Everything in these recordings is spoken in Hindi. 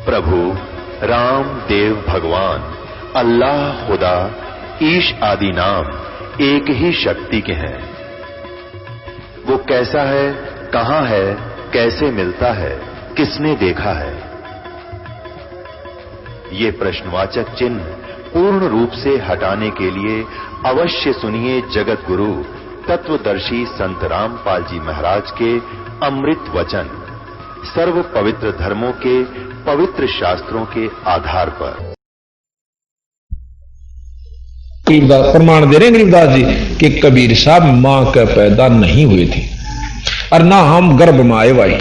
प्रभु राम देव भगवान अल्लाह खुदा ईश आदि नाम एक ही शक्ति के हैं। वो कैसा है, कहां है, कैसे मिलता है, किसने देखा है? ये प्रश्नवाचक चिन्ह पूर्ण रूप से हटाने के लिए अवश्य सुनिए जगत गुरु तत्वदर्शी संत रामपाल जी महाराज के अमृत वचन, सर्व पवित्र धर्मों के पवित्र शास्त्रों के आधार पर। गरीबदास प्रमाण दे रहे हैं गरीबदास जी कि कबीर साहब मां के पैदा नहीं हुए थे और ना हम गर्भ में आए भाई।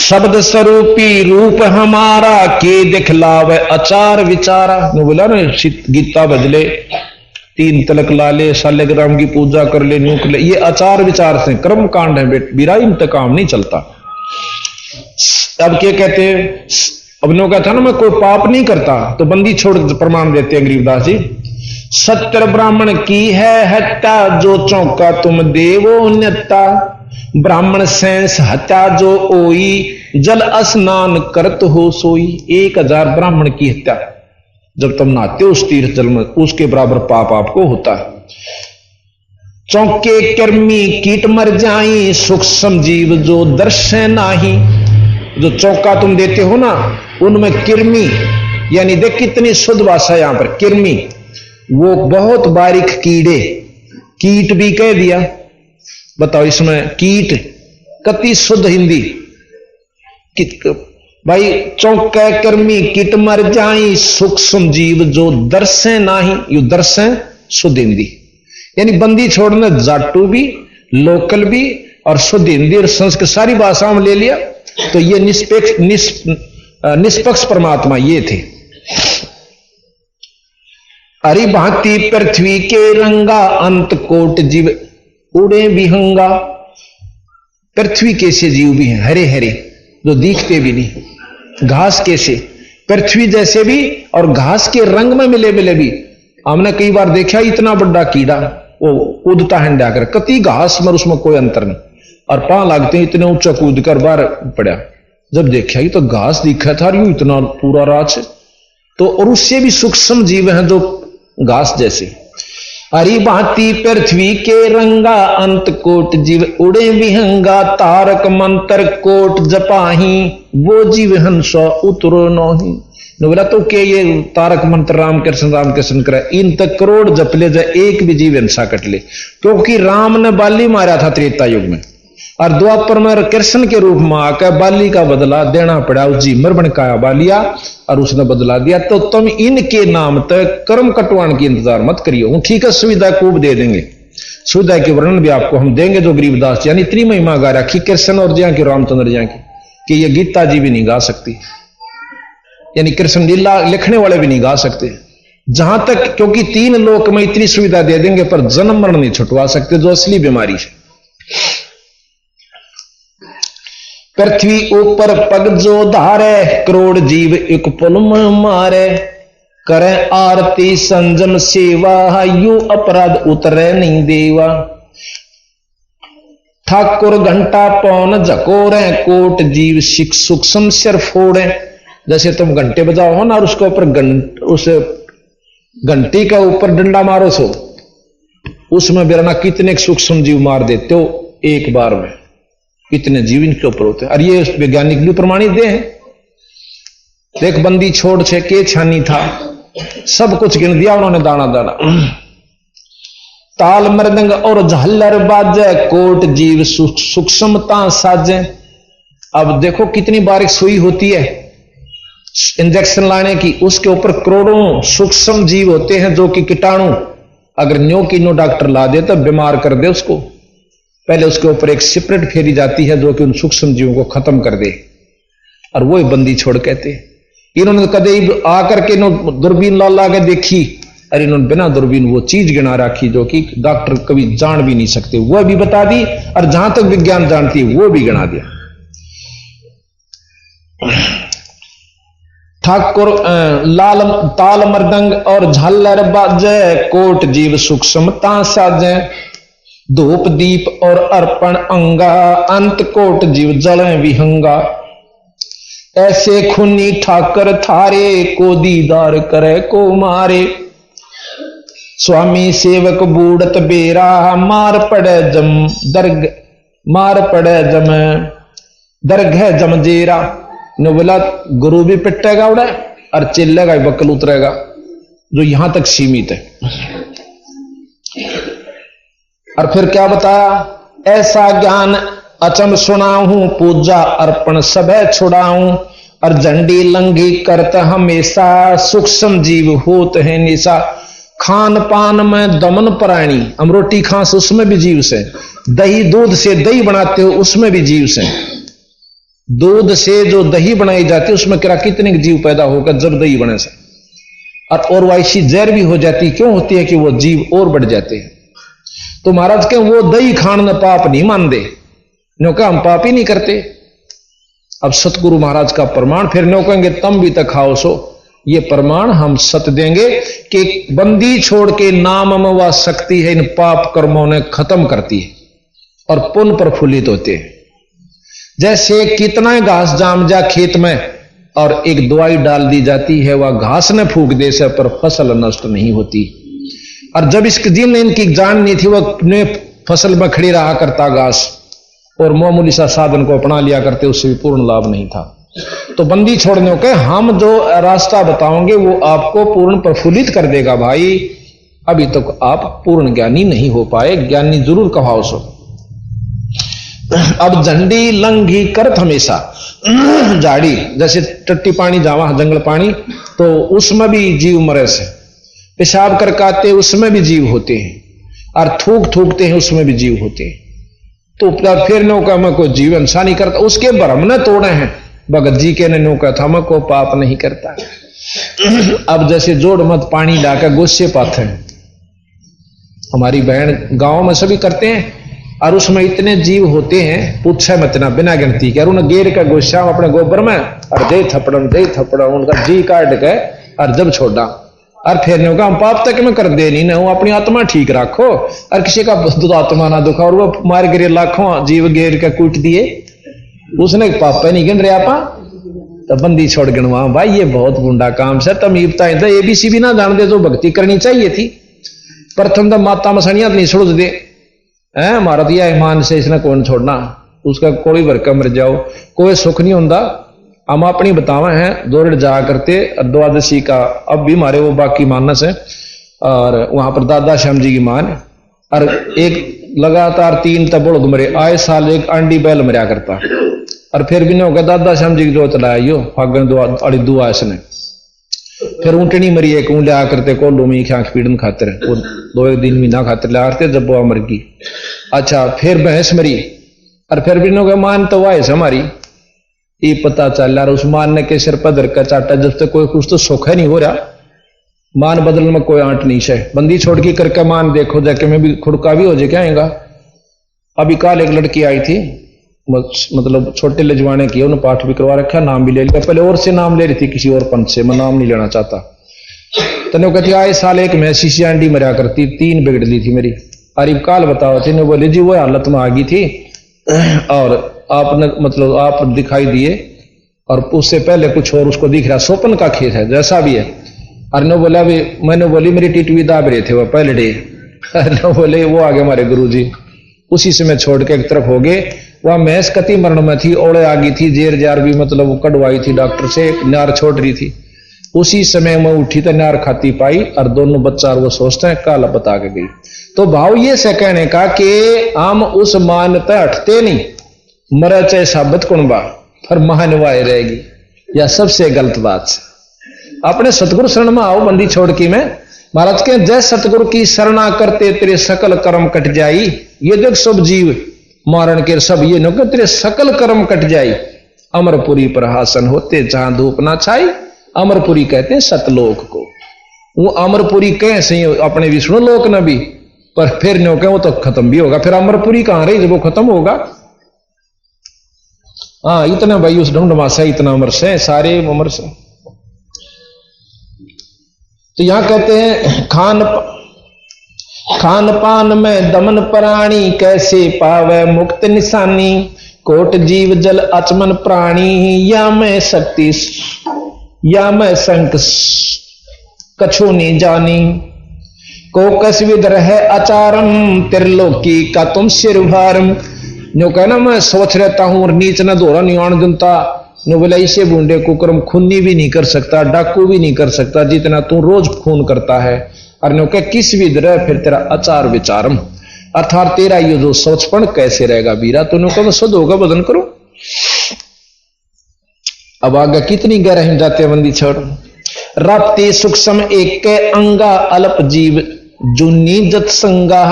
शब्द स्वरूपी रूप हमारा के दिखलावे आचार विचारा। मैं बोला ना गीता बदले 3 तिलक लाले, शालिग्राम की पूजा कर ले, न्यूक ले, ये आचार विचार से कर्म कांड है बेट बीरा, इनका काम नहीं चलता। अब क्या कहते हैं, अब नो कहता ना मैं कोई पाप नहीं करता तो बंदी छोड़ प्रमाण देते हैं गरीबदास जी। सत्तर ब्राह्मण की है हत्या जो चौका तुम देवो न्यता, ब्राह्मण सेंस हत्या जो ओई जल स्नान करत हो सोई। 1000 ब्राह्मण की हत्या जब तुम नहाते हो उस तीर्थ जल में, उसके बराबर पाप आपको होता है। चौके कर्मी कीट मर जाई, सुख समजीव जो दर्शन नाही। जो चौका तुम देते हो ना उनमें किरमी, यानी देख कितनी शुद्ध भाषा यहां पर, किरमी वो बहुत बारीक कीड़े, कीट भी कह दिया, बताओ इसमें कीट कति शुद्ध हिंदी भाई। चौका कर्मी कीट मर जाई, सुख समजीव जो दर्शन नाही, यू दर्शन शुद्ध हिंदी, यानी बंदी छोड़ने जाटू भी, लोकल भी और शुद्ध हिंदी और संस्कृत सारी भाषाओं में ले लिया तो ये निष्पक्ष परमात्मा ये थे। हरि भांति पृथ्वी के रंगा, अंत कोट जीव उड़े विहंगा। पृथ्वी कैसे जीव भी हैं, हरे हरे जो दिखते भी नहीं, घास कैसे, पृथ्वी जैसे भी और घास के रंग में मिले मिले भी। हमने कई बार देखा इतना बड़ा कीड़ा वो कूदता है डाकर, कति घास में उसमें कोई अंतर नहीं, और पांव लागते हैं इतने ऊंचा कूद कर बाहर पड़ा। जब देखा तो घास दिखा था यूं इतना पूरा राज तो, और उससे भी सूक्ष्म जीव है जो घास जैसे। हरि भांति पृथ्वी के रंगा, अंत कोट जीव उड़े विहंगा। तारक मंत्र कोट जपाही, वो जीव हंस उतरो नही। बोला तो के ये तारक मंत्र राम कृष्ण करे, इन तक करोड़ जप ले जाए एक भी जीव हिंसा कट ले। क्योंकि राम ने बाली मारा था त्रेता युग में, और द्वापर में कृष्ण के रूप में आकर बाली का बदला देना पड़ा। उस जी मर बनकाया बालिया और उसने बदला दिया। तो तुम इनके नाम तक कर्म कटवाने की इंतजार मत करियो। ठीक है, सुविधा खूब दे देंगे, सुविधा के वर्णन भी आपको हम देंगे जो गरीबदास यानी इतनी महिमा गा रखी कृष्ण और जिया की, रामचंद्र जिया की, कि ये गीता जी भी नहीं गा सकती, यानी कृष्ण लीला लिखने वाले भी नहीं गा सकते जहां तक, क्योंकि 3 लोक में इतनी सुविधा दे देंगे पर जन्म मरण नहीं छुटवा सकते जो असली बीमारी है। पृथ्वी ऊपर पग जो धारे, करोड़ जीव एक पुल में मारे। करे आरती संजम सेवा, यू अपराध उतरे नहीं देवा। ठाकुर घंटा पौन झकोरे, कोट जीव सिख सूक्ष्म सिर फोड़े। जैसे तुम घंटे बजाओ हो ना और उसके ऊपर उस घंटी के ऊपर डंडा मारो सो, उसमें बिरना कितने सूक्ष्म जीव मार देते हो एक बार में, कितने जीव इनके ऊपर होते हैं। और ये वैज्ञानिक भी प्रमाणित दे हैं। देख बंदी छोड़ छे के छानी था, सब कुछ गिन दिया उन्होंने दाना दाना। ताल मृदंग और झालर बाजे, कोट जीव सूक्ष्मता साजे। अब देखो कितनी बारीक सुई होती है इंजेक्शन लाने की, उसके ऊपर करोड़ों सूक्ष्म जीव होते हैं जो कि कीटाणु अगर न्यो की नो डॉक्टर ला दे तो बीमार कर दे उसको। पहले उसके ऊपर एक सिपरेट फेरी जाती है जो कि उन सूक्ष्म जीवों को खत्म कर दे, और वो बंदी छोड़ कहते। इन्होंने कदे आकर के दूरबीन ला के देखी, और इन्होंने बिना दूरबीन वो चीज गिना रखी जो कि डॉक्टर कभी जान भी नहीं सकते, वो भी बता दी, और जहां तक विज्ञान जानती है वो भी गिना दिया। ठाकुर लाल ताल मृदंग और झालर बाजे, कोट जीव सूक्ष्मता साजे। धूप दीप और अर्पण अंगा, अंत कोट जीव जल विहंगा। ऐसे खूनी ठाकर थारे, को दीदार करे को मारे। स्वामी सेवक बूढ़त बेरा, मार पड़े जम दरगह जमजेरा। ने बोला गुरु भी पिटेगा उड़ा और चिल्लेगा बकल उतरेगा, जो यहां तक सीमित है। और फिर क्या बताया, ऐसा ज्ञान अचम सुनाऊं, पूजा अर्पण सब छुड़ाऊं। और झंडी लंघी करते हमेशा, सूक्ष्म जीव होत है निशा। खान पान में दमन प्राणी, हम रोटी खांस उसमें भी जीव से, दही दूध से दही बनाते हो उसमें भी जीव से। दूध से जो दही बनाई जाती है उसमें क्या कितने जीव पैदा होकर जब दही बने से, और वैसी जहर भी हो जाती, क्यों होती है कि वो जीव और बढ़ जाते हैं। तो महाराज के वो दही खान में पाप नहीं मान दे, नो का हम पाप ही नहीं करते। अब सतगुरु महाराज का प्रमाण, फिर नो कहेंगे तुम भी तक खाओ सो, ये प्रमाण हम सत्य देंगे कि बंदी छोड़ के नाम में वह शक्ति है इन पाप कर्मों ने खत्म करती है और पुण्य प्रफुल्लित होते हैं। जैसे कितना घास जाम जा खेत में और एक दवाई डाल दी जाती है, वह घास ने फूंक दे से पर फसल नष्ट नहीं होती। और जब इसके दिन इनकी जान नहीं थी, वह अपने फसल में खड़ी रहा करता घास और मामूली सा साधन को अपना लिया करते, उससे भी पूर्ण लाभ नहीं था। तो बंदी छोड़ने के हम जो रास्ता बताओगे वो आपको पूर्ण प्रफुल्लित कर देगा भाई। अभी तक तो आप पूर्ण ज्ञानी नहीं हो पाए, ज्ञानी जरूर कहाओ सो। अब झंडी लंघी करत हमेशा, झाड़ी जैसे टट्टी पानी जावा जंगल पानी, तो उसमें भी जीव मरे से, पेशाब करकाते उसमें भी जीव होते हैं, और थूकते हैं उसमें भी जीव होते हैं। तो फिर नौका में कोई जीव इंसान नहीं करता, उसके भ्रम ने तोड़े हैं। भगत जी के ने नौका था मैं को पाप नहीं करता। अब जैसे जोड़ मत पानी लाकर गोस्से पाते हैं, हमारी बहन गांव में सभी करते हैं, और उसमें इतने जीव होते हैं पूछे मत ना, बिना गिनती के। और उन्हें गेर का गोश्या अपने गोबर में और दे थपड़म उनका जी काट के और जब छोड़ा, और फिर होगा हम पाप तक में कर दे नहीं ना, वो अपनी आत्मा ठीक रखो और किसी का आत्मा ना दुखा। और वो मार गिरे लाखों जीव गेर के कूट दिए, उसने पाप नहीं गिन रहे आपा, तो बंदी छोड़ गिनवा भाई, ये बहुत गुंडा काम से। तम एबीसी भी ना जान दे, जो भक्ति करनी चाहिए थी। प्रथम तो माता मसनिया नहीं छोड़ दे, मारा दिया ईमान से इसने कौन छोड़ना, उसका कोई भरका मर जाओ, कोई सुख नहीं होता। हम अपनी बतावे हैं दौड़ जा करते द्वादशी का, अब भी हमारे वो बाकी मानस है, और वहां पर दादा श्याम जी की मान, और एक लगातार 3 तबड़ मरे, आए साल एक आंडी बैल मरिया करता। और फिर भी नहीं होगा दादा श्याम जी की जोत लाया यो फागन दुआ इसने। फिर ऊंटनी मरी एक ऊंट लिया करते कोल्लू में आंख पीड़न खातिर, वो 2 दिन महीना खातिर लिया करते, जब वो मर गई। अच्छा फिर भैंस मरी, और फिर भी नहीं होगा मान तो वाइस हमारी, ये पता चल रहा उस मान ने के सिर पर धर का चाटा, जब तक कोई कुछ तो सुख है नहीं हो रहा, मान बदलने में कोई आंट नहीं है। बंदी छोड़ के करके मान देखो जाके, मैं भी खुड़का भी हो जाए क्या आएगा। अभी कल एक लड़की आई थी, मतलब छोटे लजवाने की, उन्होंने पाठ भी करवा रखा, नाम भी ले लिया, पहले और से नाम ले रही थी किसी और पंथ से, मैं नाम नहीं लेना चाहता। तो कहती आए साल एक मैं शीशी आंडी मरिया करती, 3 बिगड़ ली थी मेरी। अरे काल बताओ थी, बोले जी वो हालत में आ गई थी, और आपने मतलब आप दिखाई दिए, और उससे पहले कुछ और उसको दिख रहा, सोपन का खेत है जैसा भी है। और ने बोला भी, मैंने बोली मेरी टिटवी दाब रहे थे वो पहले डे, ने बोले वो आगे हमारे गुरुजी, उसी से मैं छोड़ के एक तरफ हो गए। वह भैंस कति मरण में थी, ओड़े आ गई थी, जेर जार भी मतलब कटवाई थी डॉक्टर से, नार छोड़ रही थी। उसी समय मैं उठी तो नार खाती पाई, और दोनों बच्चा वो सोचते हैं काला बता के गई। तो भाव ये से कहने का कि हम उस मान्यता हटते नहीं, मरा चाहे साबित कुणबा पर मानवाए रहेगी, या सबसे गलत बात से। अपने सतगुरु शरण में आओ, बंदी छोड़ की मैं महाराज के जय सतगुरु की शरणा करते तेरे सकल कर्म कट जाई। ये देख सब जीव मारण के सब ये न तेरे सकल कर्म कट जाई। अमरपुरी पर हासन होते जहां धूप ना छाई, अमरपुरी कहते हैं सतलोक को। वो अमरपुरी कह सही अपने विष्णु लोक न भी, पर फिर नो कह वो तो खत्म भी होगा, फिर अमरपुरी कहां रही जब वो खत्म होगा। हाँ इतना भाई उस ढूंढ से इतना अमर से, सारे अमर से। तो यहां कहते हैं खान पान में दमन प्राणी, कैसे पावे मुक्त निशानी। कोट जीव जल अचमन प्राणी, या मैं शक्ति या मैं संक कछु नहीं जानी। को कस विद रहे आचारम, त्रिलोकी का तुम सिर भारम। जो कहना मैं सोच रहता हूं और नीच न दोहरा नहीं आन जनता, नो बोला इसे बूंदे कुकर्म खूनी भी नहीं कर सकता, डाकू भी नहीं कर सकता जितना तू रोज खून करता है। और नो कह किस विद रहे फिर तेरा आचार विचारम, अर्थात तेरा ये जो सोचपन कैसे रहेगा बीरा। तो नो कह शुद्ध होगा बदन करो। अब आगे कितनी गहराई जाते हैं बंदी छोड़। राप्ती सूक्ष्म एक के अंगा, अल्प जीव जुन्नी जत संगा।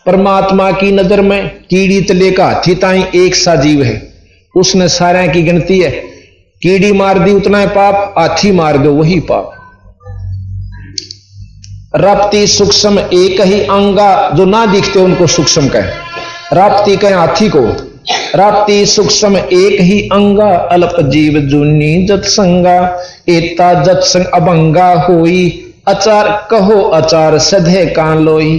परमात्मा की नजर में कीड़ी तले का हाथी ताई एक सा जीव है, उसने सारा की गिनती है। कीड़ी मार दी उतना है पाप, हाथी मार दो वही पाप। राप्ती सूक्ष्म एक ही अंगा, जो ना दिखते उनको सूक्ष्म कहे। राप्ती कहे हाथी को। राप्ती सूक्ष्म एक ही अंगा, अल्प जीव जुन्नी जत संगा। एता जत संग अभंगा होई, आचार कहो आचार सधे कान लोई।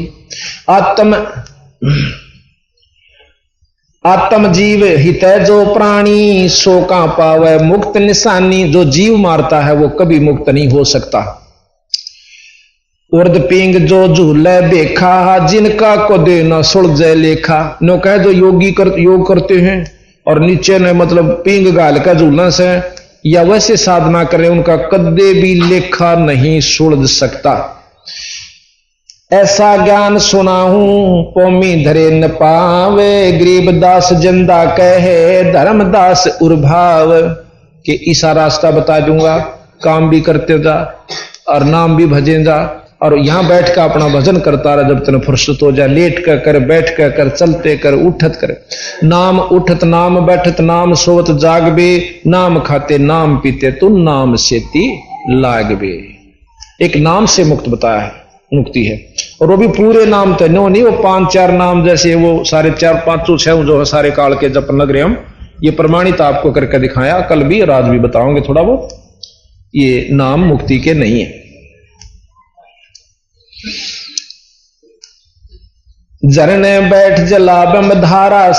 आत्म जीव हित जो प्राणी, सो का पावे मुक्त निशानी। जो जीव मारता है वो कभी मुक्त नहीं हो सकता। उर्द पिंग जो झूले देखा, जिनका को दे न सुलझे लेखा। नो कहे जो योग करते हैं और नीचे ने मतलब पिंग गाल का झूलना से या वैसे साधना करें, उनका कदे भी लेखा नहीं सुलझ सकता। ऐसा ज्ञान सुना हूं पौमी धरे न पावे, गरीबदास जिंदा कहे धर्मदास उर्भाव। कि ऐसा रास्ता बता दूंगा, काम भी करते जा और नाम भी भजे जा, और यहां बैठ कर अपना भजन करता रहा जब तेने फुर्सत हो जाए। लेट कर बैठ कर चलते कर उठत कर। नाम उठत नाम बैठत नाम सोवत जागबे, नाम खाते नाम पीते तू नाम सेती लागबे। एक नाम से मुक्त बताया है, मुक्ति है। और वो भी पूरे नाम तो नो नहीं, वो 5-4 नाम जैसे वो सारे 4-5-6 जो है सारे काल के जप लग हम। ये प्रमाणित आपको करके दिखाया, कल भी और आज भी बताओगे थोड़ा बहुत। ये नाम मुक्ति के नहीं है। झरने बैठ जलाबम धारा,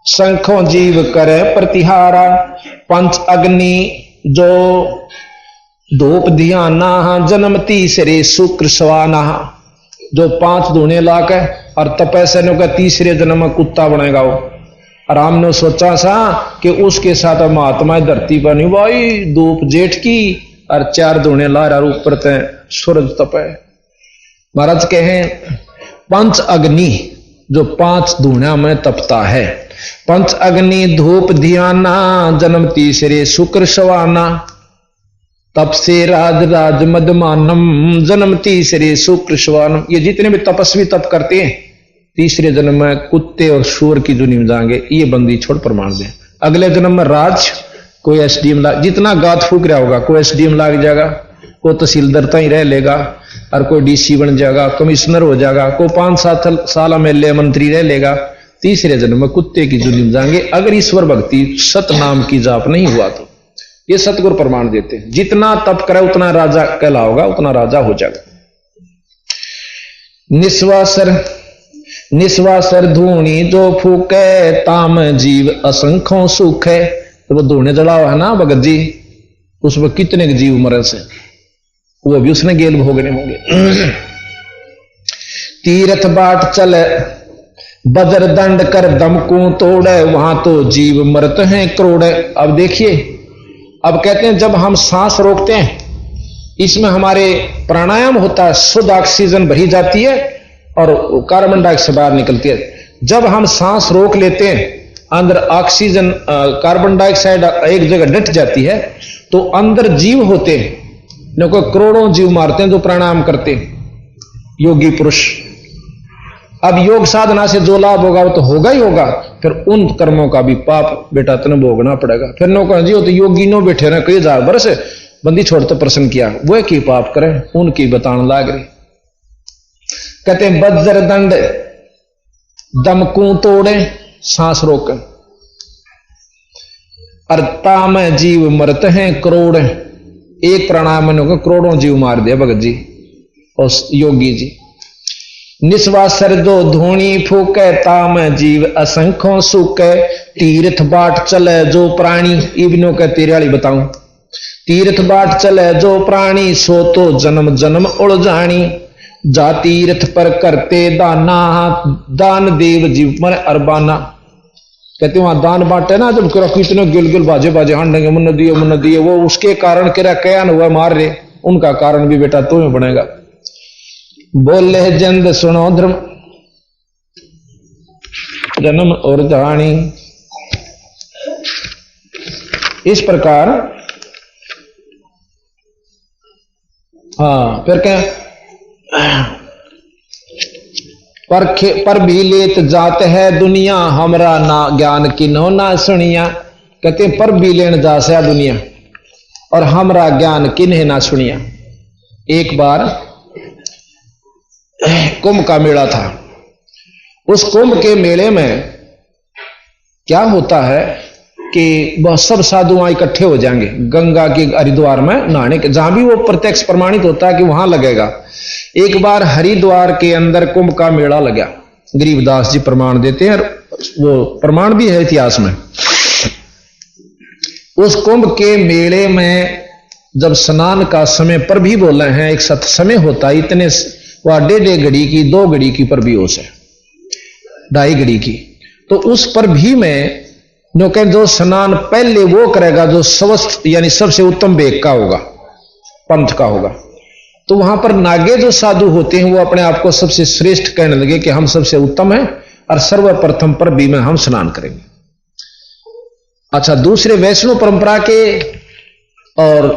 शंखों जीव करे प्रतिहारा। पंच अग्नि जो धूप ध्याना, जन्म तीसरे शुक्र सवाना। जो 5 धूने लाके और तपस्या का तीसरे जन्म में कुत्ता बनेगा वो। और हमने सोचा सा कि उसके साथ महात्मा धरती पर नहीं भाई, धूप जेठ की और 4 धूने ला रहा ऊपर ते सूरज तपे। महाराज कहे पंच अग्नि जो 5 धूना में तपता है। पंच अग्नि धूप ध्याना, जन्म तीसरे शुक्र सवाना। तप से राज मदमानम, जन्म तीसरे शुक्र सवानम। ये जितने भी तपस्वी तप करते हैं तीसरे जन्म में कुत्ते और सूअर की दुनिया में जाएंगे। ये बंदी छोड़ प्रमाण दे। अगले जन्म में राज, कोई एसडीएम लाग, जितना गात फूक रहा होगा कोई एसडीएम लाग जाएगा, कोई तहसीलदार ही रह लेगा और कोई डीसी बन जाएगा, कमिश्नर हो जाएगा, कोई 5-7 साल एमएलए मंत्री रह लेगा। तीसरे जन्म में कुत्ते की जुल्म में जाएंगे अगर ईश्वर भक्ति सत नाम की जाप नहीं हुआ तो। ये सतगुरु प्रमाण देते हैं। जितना तप करे उतना राजा कहलाओगा, उतना राजा हो जाएगा। निस्वासर धूनी जो फूके, ताम जीव असंख्यों सुख है। तो वो धूने जलावा है ना भगत जी, उसमें कितने जीव मरे से वो भी उसने गेल भोगने होंगे। तीर्थ बाट चले बजर दंड कर दमकू तोड़े, वहां तो जीव मरते हैं करोड़े। अब देखिए, अब कहते हैं जब हम सांस रोकते हैं, इसमें हमारे प्राणायाम होता है, शुद्ध ऑक्सीजन भरी जाती है और कार्बन डाइऑक्साइड बाहर निकलती है। जब हम सांस रोक लेते हैं, अंदर ऑक्सीजन कार्बन डाइऑक्साइड एक जगह डट जाती है, तो अंदर जीव होते हैं, देखो करोड़ों जीव मारते हैं जो प्राणायाम करते हैं योगी पुरुष। अब योग साधना से जो लाभ होगा वो तो होगा ही होगा, फिर उन कर्मों का भी पाप बेटा तने भोगना पड़ेगा। फिर नो कह जी हो तो योगी नो बैठे रहे कई 1000 वर्ष, बंदी छोड़ तो प्रश्न किया वो की पाप करें, उनकी बताने लाग रही। कहते हैं बज्र दंड दमकू तोड़े, सांस रोक, अर्ता में जीव मरते हैं करोड़। एक प्राणायाम में करोड़ों जीव मार दिया भगत जी और योगी जी। निस्वासर जो धोनी फूके ताम जीव असंख्यों सुके तीर्थ बाट चले जो प्राणी। इब्नो के तेरे वाली बताऊं, तीर्थ बाट चले जो प्राणी सो तो जन्म जन्म उलझानी। जा तीर्थ पर करते दाना दान देव जीव मन अरबाना। कहते वहां दान बांटे ना, जब कितने गिल गिल बाजे बाजे हांडेंगे मुन्न दिए, वो उसके कारण क्या कयान हुआ मार रहे, उनका कारण भी बेटा तुम्हें बनेगा। बोले जंद सुनो धर्म जन्म और जानी। इस प्रकार हाँ फिर क्या पर भी लेत जात है दुनिया हमरा ना ज्ञान किन्हो ना सुनिया। कहते पर भी लेन जा से दुनिया और हमरा ज्ञान किन्हे ना सुनिया। एक बार कुंभ का मेला था। उस कुंभ के मेले में क्या होता है कि वह सब साधु वहां इकट्ठे हो जाएंगे गंगा के हरिद्वार में नहाने के, जहां भी वो प्रत्यक्ष प्रमाणित होता है कि वहां लगेगा। एक बार हरिद्वार के अंदर कुंभ का मेला लगा, गरीबदास जी प्रमाण देते हैं, वो प्रमाण भी है इतिहास में। उस कुंभ के मेले में जब स्नान का समय पर भी बोल रहे हैं, एक सत समय होता है, इतने वह 1.5 घड़ी की 2 घड़ी की पर भी हो से 2.5 घड़ी की, तो उस पर भी में जो स्नान पहले वो करेगा जो स्वस्थ यानी सबसे उत्तम वेग का होगा, पंथ का होगा। तो वहां पर नागे जो साधु होते हैं वो अपने आप को सबसे श्रेष्ठ कहने लगे कि हम सबसे उत्तम हैं और सर्वप्रथम पर भी में हम स्नान करेंगे। अच्छा, दूसरे वैष्णव परंपरा के और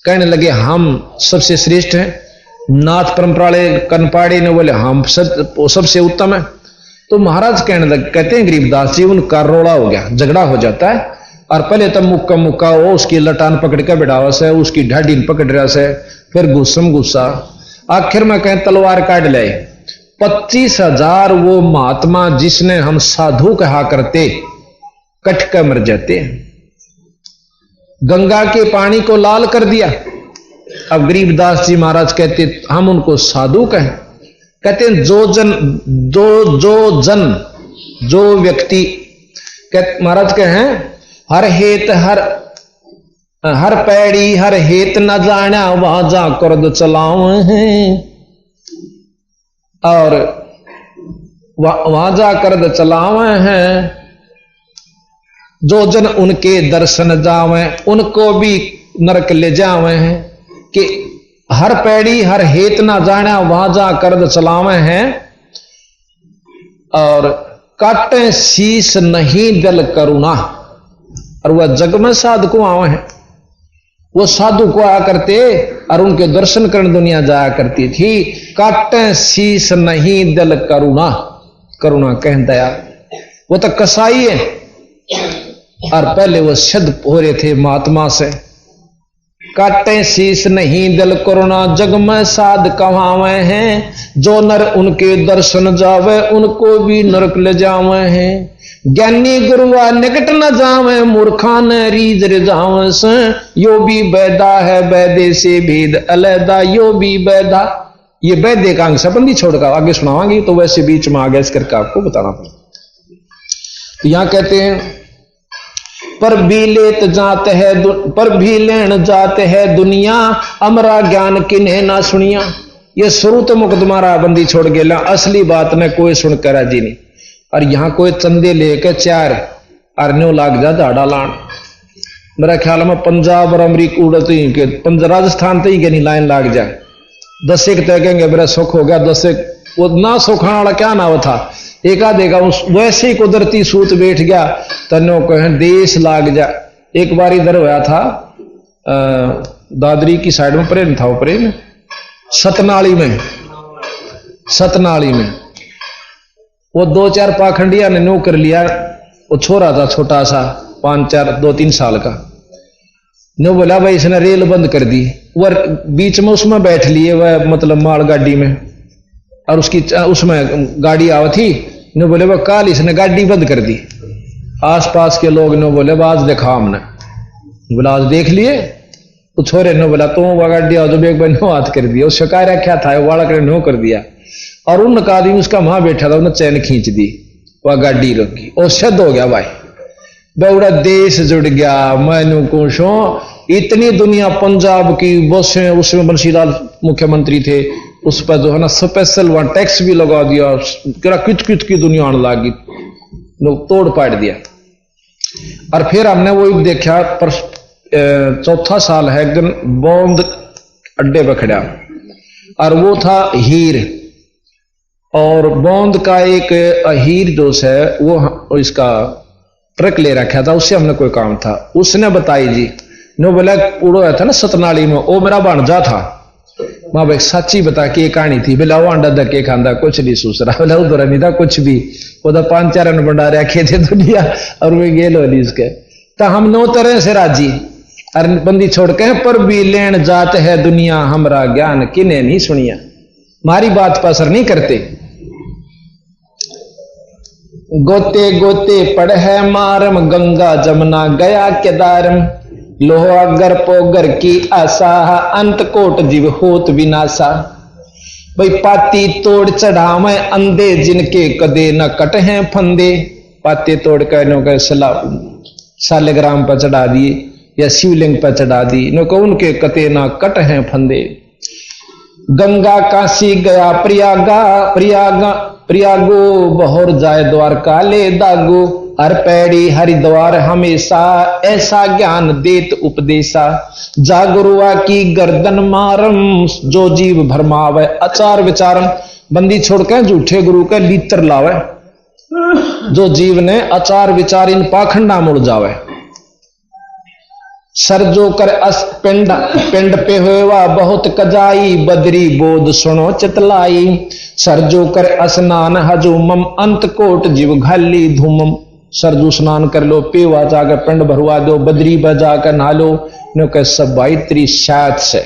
कहने लगे हम सबसे श्रेष्ठ हैं। नाथ परंपरा वाले कनपाड़ी ने बोले हम सबसे उत्तम है। तो महाराज कहने लगे, कहते हैं गरीबदास जी उनका रोड़ा हो गया, झगड़ा हो जाता है और पहले तो मुक्का हो उसकी लटान पकड़ के बिठावा से, उसकी ढाडी पकड़ रहा से, फिर गुस्सा, आखिर में कहें तलवार काट ले। 25,000 वो महात्मा जिसने हम साधु कहा करते कट कर मर जाते हैं। गंगा के पानी को लाल कर दिया। अब गरीबदास जी महाराज कहते हम उनको साधु कहें। कहते हैं जो व्यक्ति महाराज कहें हर हेत हर पैड़ी हर हेत न जाना वहां जा कर्द चलाओ हैं, और वहां जा कर्द चलावे हैं। जो जन उनके दर्शन जावे उनको भी नरक ले जावे हैं। कि हर पैड़ी हर हेत ना जाना वहां जा कर्द चलावे हैं, और काटे शीश नहीं दल करुणा। और वह जग में साधु को आवे हैं, वो साधु को आया करते और उनके दर्शन करने दुनिया जाया करती थी। काटे शीश नहीं दल करुणा, करुणा कह दया। वो तो कसाई है और पहले वो सिद्ध हो रहे थे महात्मा से। काटे शीश नहीं दल करुणा जग में साध कहावे हैं। जो नर उनके दर्शन जावे उनको भी नरक ले जावे हैं। ज्ञानी गुरुआ निकट न जावे मूर्खा न रीज जावे से। यो भी बैदा है बैदे से भेद अलैदा यो भी बैदा। ये बैदे का अंग संबंधी छोड़कर आगे सुनावांगी तो वैसे बीच में आ गया, इस करके आपको बताना पड़ेगा। तो यहां कहते हैं पर भी लेन जाते है दुनिया अमरा ज्ञान किन्हें ना सुनिया। ये शुरू तो मुकदमा बंदी छोड़ गया, असली बात ने कोई सुनकर राजी नहीं। और यहां कोई चंदे लेके 4 अरन्यों लाग जा झाड़ा लान। मेरा ख्याल में पंजाब और अमरीका उड़ते ही के राजस्थान तो ही के नहीं लाइन लाग जाए। 10 एक तय कहेंगे मेरा सुख हो गया, 10 वो ना सुखाने वाला क्या नाव था। एक आधेगा उस वैसे ही कुदरती सूत बैठ गया तनो कहें देश लाग जा। एक बार इधर हुआ था दादरी की साइड में प्रेम था, वो प्रेम सतनाली में वो 2-4 पाखंडिया ने नो कर लिया। वो छोरा था छोटा सा 2-3 साल का। नो बोला भाई इसने रेल बंद कर दी। वह बीच में उसमें बैठ लिए वह मतलब माल गाड़ी में, और उसकी उसमें गाड़ी आवा थी। नो बोले वह काल इसने गाड़ी बंद कर दी। आसपास के लोग नो बोले आज देखा हमने। बोला आज देख लिए। तो छोरे ने बोला तो वह गाड़ी आओ जो एक बार नो हाथ कर दिया। उस शिकायत क्या था वो बालक ने नो कर दिया। और उनका आदमी उसका वहां बैठा था, उन्हें चैन खींच दी, वह गाड़ी रोकी और सिद्ध हो गया भाई, बड़ा देश जुड़ गया। मैनू कुछो इतनी दुनिया, पंजाब की बसें, उसमें बंशीलाल मुख्यमंत्री थे, उस पर जो है ना स्पेशल वहां टैक्स भी लगा दिया, कित कित की दुनिया आने लगी, लोग तोड़ पाड़ दिया। और फिर हमने वो देखा, पर चौथा साल है, एक दिन बौंद अड्डे पर खड़ा, और वो था हीर, और बौंद का एक हीर जो है वो इसका ट्रक ले रखा था, उससे हमने कोई काम था। उसने बताई जी, नो बोला उड़ो था ना सतनाली में, वो मेरा भांजा था। माँ भाई सच्ची बता के कहानी थी, बोला वो अंडा धक्के खांदा, कुछ नहीं सूसरा, बोला उधर नहीं था कुछ भी, वो तो 5-4 रन बंडा रखे थे दुनिया, और वे गेल होली इसके। तो हम 9 तरह से राजी, और बंदी छोड़ के पर भी लेन जात है दुनिया, हमरा ज्ञान किने नहीं सुनिया, मारी बात पर असर नहीं करते। गोते गोते पड़ है मारम, गंगा जमुना गया केदारम, लोहा गर पोगर की आशा, अंत कोट जीव होत विनाशा। भाई पाती तोड़ चढ़ावे अंधे, जिनके कदे न कट हैं फंदे। पाते तोड़ कर नो के सालेग्राम पर चढ़ा दिए या शिवलिंग पर चढ़ा दी, नो को उनके कते न कट हैं फंदे। गंगा काशी गया प्रयागा, प्रयागो बहोर जाए द्वारका ले दागो। हर पैड़ी हरिद्वार हमेशा, ऐसा ज्ञान देत उपदेशा। जागरुआ की गर्दन मारम, जो जीव भरमावे आचार विचारम। बंदी छोड़कर झूठे गुरु के लीतर लावे, जो जीव ने आचार विचार इन पाखंडा मुड़ जावे। सर जो कर अस पिंड पिंड पे हुआ बहुत कजाई, बदरी बोध सुनो चितलाई। सर जो कर स्नान हजूमम, अंत कोट जीव घाली धूमम। सरजू स्नान कर लो, पेवा जाकर पिंड भरवा दो, बदरी बजाकर नहा लो, नो के सब भाई तेरी शायद से।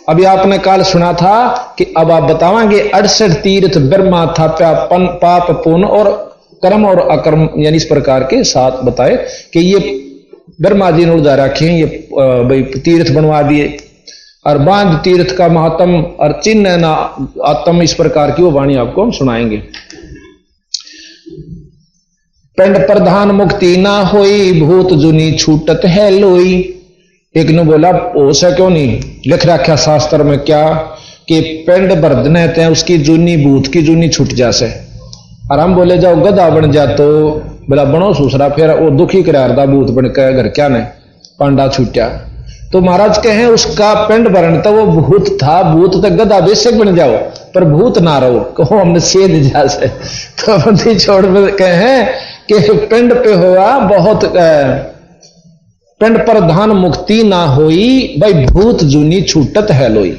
अभी आपने काल सुना था कि अब आप बतावांगे 68 तीर्थ ब्रह्मा था, पाप पुण्य और कर्म और अकर्म, यानी इस प्रकार के 7 बताए कि ये ब्रह्मा जी ने उड़ा रखे हैं, ये भाई तीर्थ बनवा दिए। और बांध तीर्थ का महात्म और चिन्ह ना आत्म, इस प्रकार की वो वाणी आपको हम सुनाएंगे। पिंड प्रधान मुक्ति ना होई, भूत जुनी छूटत है लोई। एक ने बोला ओसा क्यों नहीं लिख रखा शास्त्र में क्या कि पिंड बर्दने थे उसकी जूनी भूत की जूनी छूट जासे। और हम बोले जाओ गधा बन जा, तो बोला बनो सूसरा, फिर वो दुखी करारदा भूत बन के घर क्या ने पांडा छूटा। तो महाराज कहे उसका पिंड भरण तो वो भूत था, भूत तो गधा बेशक बन जाओ पर भूत ना रहो, कहो हमने सेध जा से। तो बंदी छोड़ कहे कि पिंड पे हुआ बहुत पिंड प्रधान मुक्ति ना होई, भाई भूत जूनी छूटत है लोई।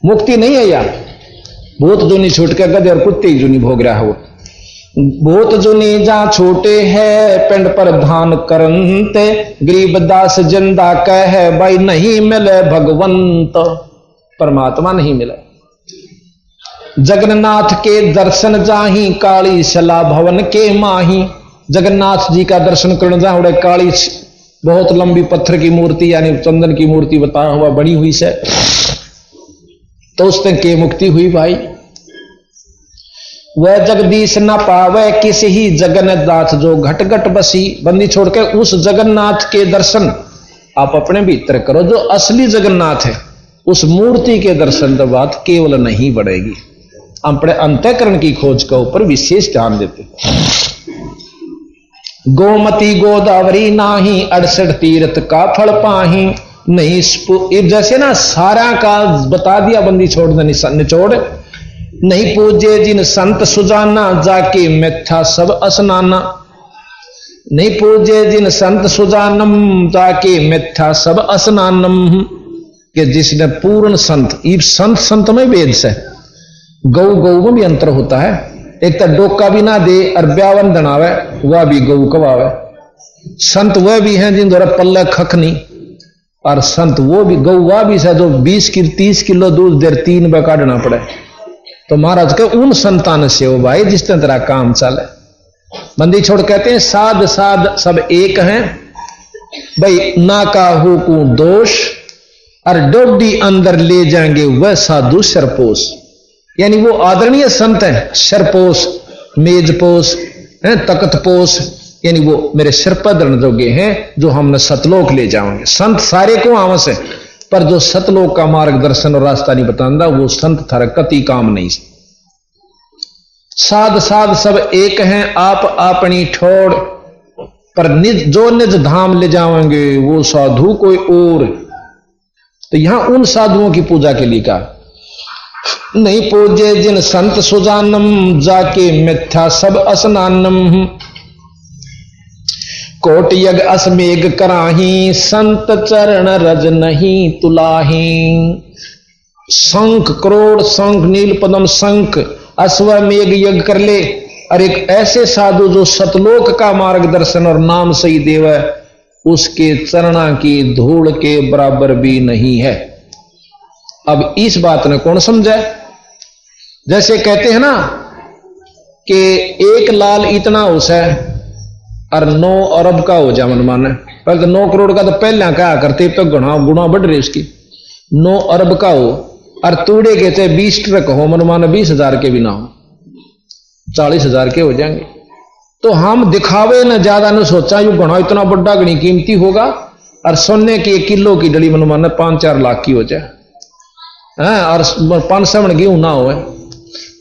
मुक्ति नहीं है यार, भूत जूनी छूट के गधे और कुत्ते ही जूनी भोग रहा हो। भूत जुनी जा छोटे है, पिंड प्रधान करंते। गरीबदास जिंदा कह भाई नहीं मिले भगवंत, परमात्मा नहीं मिले। जगन्नाथ के दर्शन जाही, काली शला भवन के माही। जगन्नाथ जी का दर्शन करने जाओ, काली बहुत लंबी पत्थर की मूर्ति यानी चंदन की मूर्ति बताया हुआ बनी हुई से, तो उस तक के मुक्ति हुई भाई। वह जगदीश न पावे किसी ही जगन्नाथ, जो घट घट बसी। बंदी छोड़ के उस जगन्नाथ के दर्शन आप अपने भीतर करो, जो असली जगन्नाथ है, उस मूर्ति के दर्शन के बाद केवल नहीं बढ़ेगी। अपने अंतःकरण की खोज के ऊपर विशेष ध्यान देते। गोमती गोदावरी नाही, 68 तीर्थ का फल पाही। नहीं जैसे ना सारा का बता दिया, बंदी छोड़ दे निचोड़। नहीं पूजे जिन संत सुजाना, जाके मिथ्या सब स्नाना। नहीं पूजे जिन संत सुजानम, जाके मिथ्या सब स्नानम। कि जिसने पूर्ण संत, ये संत में वेद से गौ में भी अंतर होता है। एक तो डोका भी ना दे और ब्यावन दनावे, वह भी गौ कवावे। संत वह भी हैं जिन द्वारा पल्ले खख नहीं, और संत वो भी गौ वह भी है जो 20-30 किलो दूध देर 3 बार काटना पड़े। तो महाराज के उन संतान से हो भाई जिस तरह काम चले। बंदी छोड़ कहते हैं साध साध सब एक हैं भाई, ना काहू को दोष और डोडी अंदर ले जाएंगे वह साधु सरपोश। यानी वो आदरणीय संत हैं, शरपोश, मेजपोश, तकतपोश, यानी वो मेरे सिर पर धरन जोगे हैं जो हमने सतलोक ले जाएंगे। संत सारे को आवश्य है, पर जो सतलोक का मार्गदर्शन और रास्ता नहीं बताता वो संत थारा कति काम नहीं। साध साध सब एक हैं, आप अपनी ठोड़, पर जो निज धाम ले जाएंगे वो साधु कोई और। तो यहां उन साधुओं की पूजा के लिए कहा, नहीं पूजे जिन संत सुजानम, जाके मिथ्या सब असनानम। कोट यज्ञ असमेघ कराही, संत चरण रज नहीं तुलाही। शंख करोड़ शंख नील पदम शंख अश्वमेघ यज्ञ कर ले, और एक ऐसे साधु जो सतलोक का मार्गदर्शन और नाम सही देव, उसके चरणा की धूल के बराबर भी नहीं है। अब इस बात ने कौन समझा? जैसे कहते हैं ना कि एक लाल इतना उस है और 9 अरब का हो जाए मन माने, पहले तो 9 करोड़ का तो पहले क्या करते, तो गुणा बढ़ रही उसकी। 9 अरब का हो और तूड़े के चाहे 20 ट्रक हो मन माने, 20,000 के भी ना हो, 40,000 के हो जाएंगे। तो हम दिखावे न ज्यादा न सोचा यू गुणा इतना बड़ा गणी कीमती होगा, और सोने की 1 किलो की डली मन माने 5-4 लाख की हो जाए, और 500 मन गेहूं ना हो।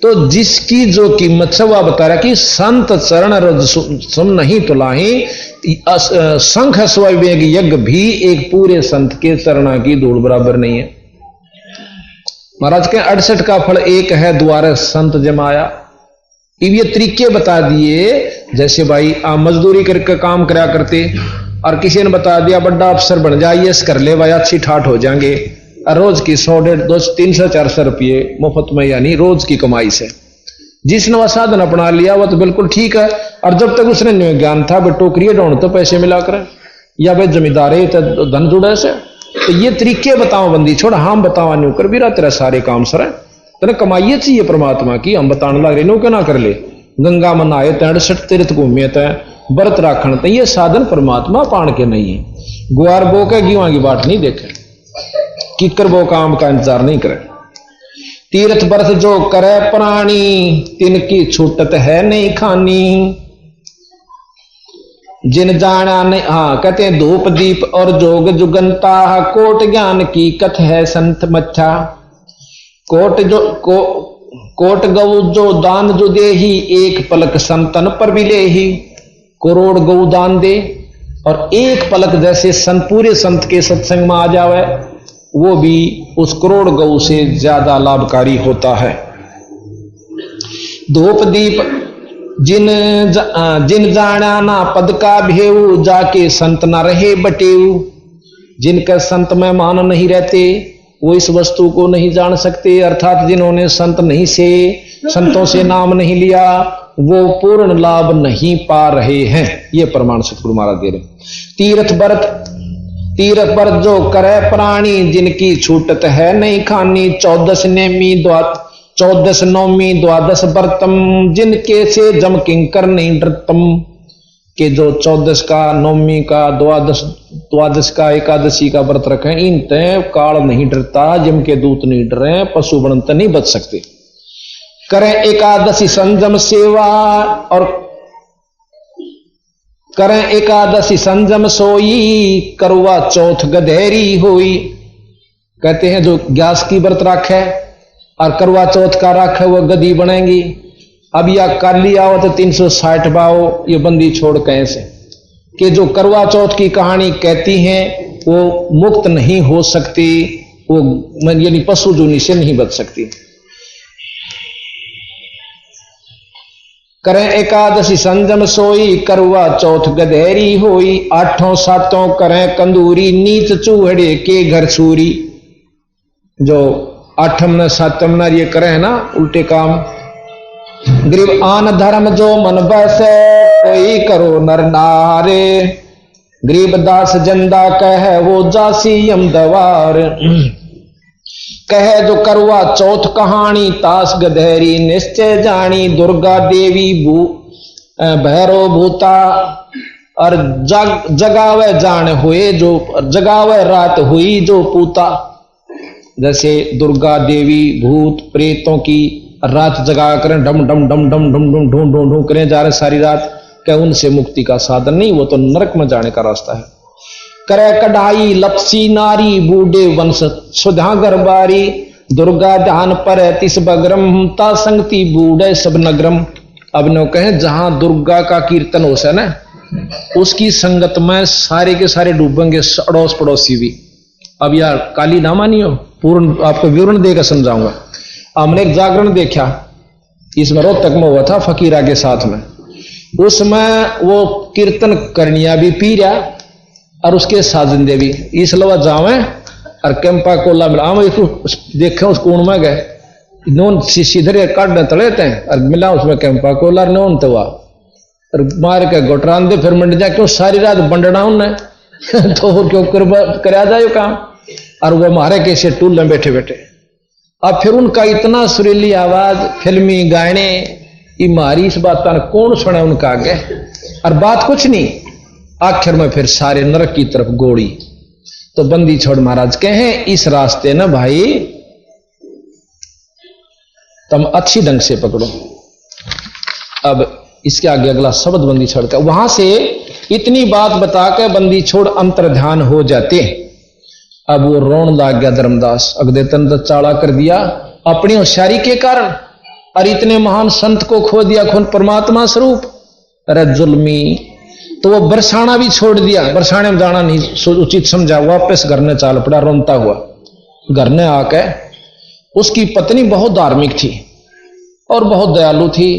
तो जिसकी जो कीमत से वह बता रहा कि संत चरण रज सुन नहीं तुलाही, शंख अश्वमेघ यज्ञ भी एक पूरे संत के चरणा की धूल बराबर नहीं है। महाराज के 68 का फल एक है, द्वारे संत जमाया। अब ये तरीके बता दिए, जैसे भाई आप मजदूरी करके काम करा करते और किसी ने बता दिया बड़ा अफसर बन जाइए, कर ले भाई अच्छी ठाठ हो जाएंगे, रोज की 100, 300, 400 रुपये मुफ्त में, यानी रोज की कमाई से जिसने वह साधन अपना लिया वह तो बिल्कुल ठीक है। और जब तक उसने ज्ञान था भाई टोकरिए ढूंढ तो पैसे मिला कर, या भाई जमींदार है तो धन जुड़े से, तो ये तरीके बताओ बंदी छोड़, हम बतावा न्यू कर भी रहा तेरा सारे काम सर तेरे कमाइए चाहिए परमात्मा की, हम बताने लग रहे नो क्यों ना कर ले। गंगा मन आए 63 तीर्थ घूमे तय व्रत राखण तय, ये साधन परमात्मा पाण के नहीं है। गुआर बो के गेहूं की बाट नहीं देखे, किकर वो काम का इंतजार नहीं करे। तीर्थ व्रत जो करे प्राणी, तिनकी छूटत है नहीं खानी। जिन जाना नहीं, हाँ कहते हैं धूप दीप और जोग जुगंता, कोट ज्ञान की कथ है संत मच्छा। कोट गौ जो दान जो दे ही, एक पलक संतन पर भी ले ही। करोड़ गौ दान दे और एक पलक जैसे संत पूरे संत के सत्संग में आ जावे, वो भी उस करोड़ गौ से ज्यादा लाभकारी होता है। धूप दीप जिन जाना ना पद का भेऊ, जाके संत ना रहे बटेऊ। जिनका संत में मान नहीं रहते वो इस वस्तु को नहीं जान सकते, अर्थात जिन्होंने संत नहीं से संतों से नाम नहीं लिया वो पूर्ण लाभ नहीं पा रहे हैं। ये प्रमाण सतगुरु महाराज दे रहे। तीर्थ व्रत जो करे प्राणी, जिनकी छूटत है नहीं खानी। 14 नौमी द्वादश व्रतम, जिनके से जम किंकर नहीं डरतम। के जो 14 का, नौमी का, द्वादश का, एकादशी का व्रत रखे, इन तय काल नहीं डरता, जम के दूत नहीं डरे, पशु बनत नहीं बच सकते। करें एकादशी संयम सेवा, और करें एकादशी संयम सोई, करवा चौथ गधेरी होई। कहते हैं जो ग्यास की व्रत राखे और करवा चौथ का राखे वो गधी बनेंगी। अब या काली आओ तो 360 बाओ, ये बंदी छोड़ कैसे कि जो करवा चौथ की कहानी कहती हैं वो मुक्त नहीं हो सकती, वो यानी पशु जूनी से नहीं बच सकती। करें एकादशी संयम सोई, करवा चौथ गधेरी होई। 8 सातों करें कंदूरी, नीच चूहड़े के घर छूरी। जो 8 न 7 न ये करें ना उल्टे काम। गरीब आन धर्म जो मन बसे, कोई करो नर नारे। गरीब दास जंदा कहे वो जासी यम दवार। कहे जो करवा चौथ कहानी, तास गधेरी निश्चय जानी। दुर्गा देवी भैरो भूता, और जगावे जान हुए जो, जगावे रात हुई जो पूता। जैसे दुर्गा देवी भूत प्रेतों की रात जगा करें, डम डम डम डम डम डम ढूंढ ढूंढ ढूंढ करें जा रहे सारी रात, क्या उनसे मुक्ति का साधन नहीं, वो तो नरक में जाने का रास्ता है। करे कढ़ाई लपसी नारी बूढ़े वंश सुधा गरबारी, दुर्गा ध्यान पर तिस बग्रम ता संगति बूढ़े सब नगरम। अब नो कहें जहां दुर्गा का कीर्तन हो से ना, उसकी संगत में सारे के सारे डूबेंगे, अड़ोस पड़ोसी भी। अब यार काली ना मानियो, पूर्ण आपको विवरण देकर समझाऊंगा। हमने एक जागरण देखा, इसमें रोहतक में हुआ था फकीरा के साथ में। उसमें वो कीर्तन करनिया भी पी रहा और उसके साजिंदे भी। इस लवा जावे और कैंपा कोला मिला, हम इसको देखे उस कोण में गए, नोन सीधे काटने तले थे और मिला उसमें कैंपा कोला नोन तो और मार के गोटरान दे, फिर मंड जा क्यों सारी रात बंडना उन्हें तो और क्यों कराया जाए काम। और वो मारे कैसे टूल में बैठे बैठे। अब फिर उनका इतना सुरीली आवाज, फिल्मी गाने, ये मारी इस बात का कौन सुना उनका आगे, और बात कुछ नहीं। आखिर में फिर सारे नरक की तरफ गोड़ी। तो बंदी छोड़ महाराज कहे इस रास्ते ना भाई तुम अच्छी ढंग से पकड़ो। अब इसके आगे अगला शब्द बंदी छोड़ का, वहां से इतनी बात बता के बंदी छोड़ अंतर्ध्यान हो जाते। अब वो रोन लाग गया धर्मदास, अगदे तन तो चाड़ा कर दिया अपनी होशियारी के कारण, और इतने महान संत को खो दिया, खुद परमात्मा स्वरूप। अरे जुल्मी, तो वो बरसाना भी छोड़ दिया, बरसाने में जाना नहीं उचित समझा, वापस घर ने चाल पड़ा रोनता हुआ। घर ने आके उसकी पत्नी बहुत धार्मिक थी और बहुत दयालु थी,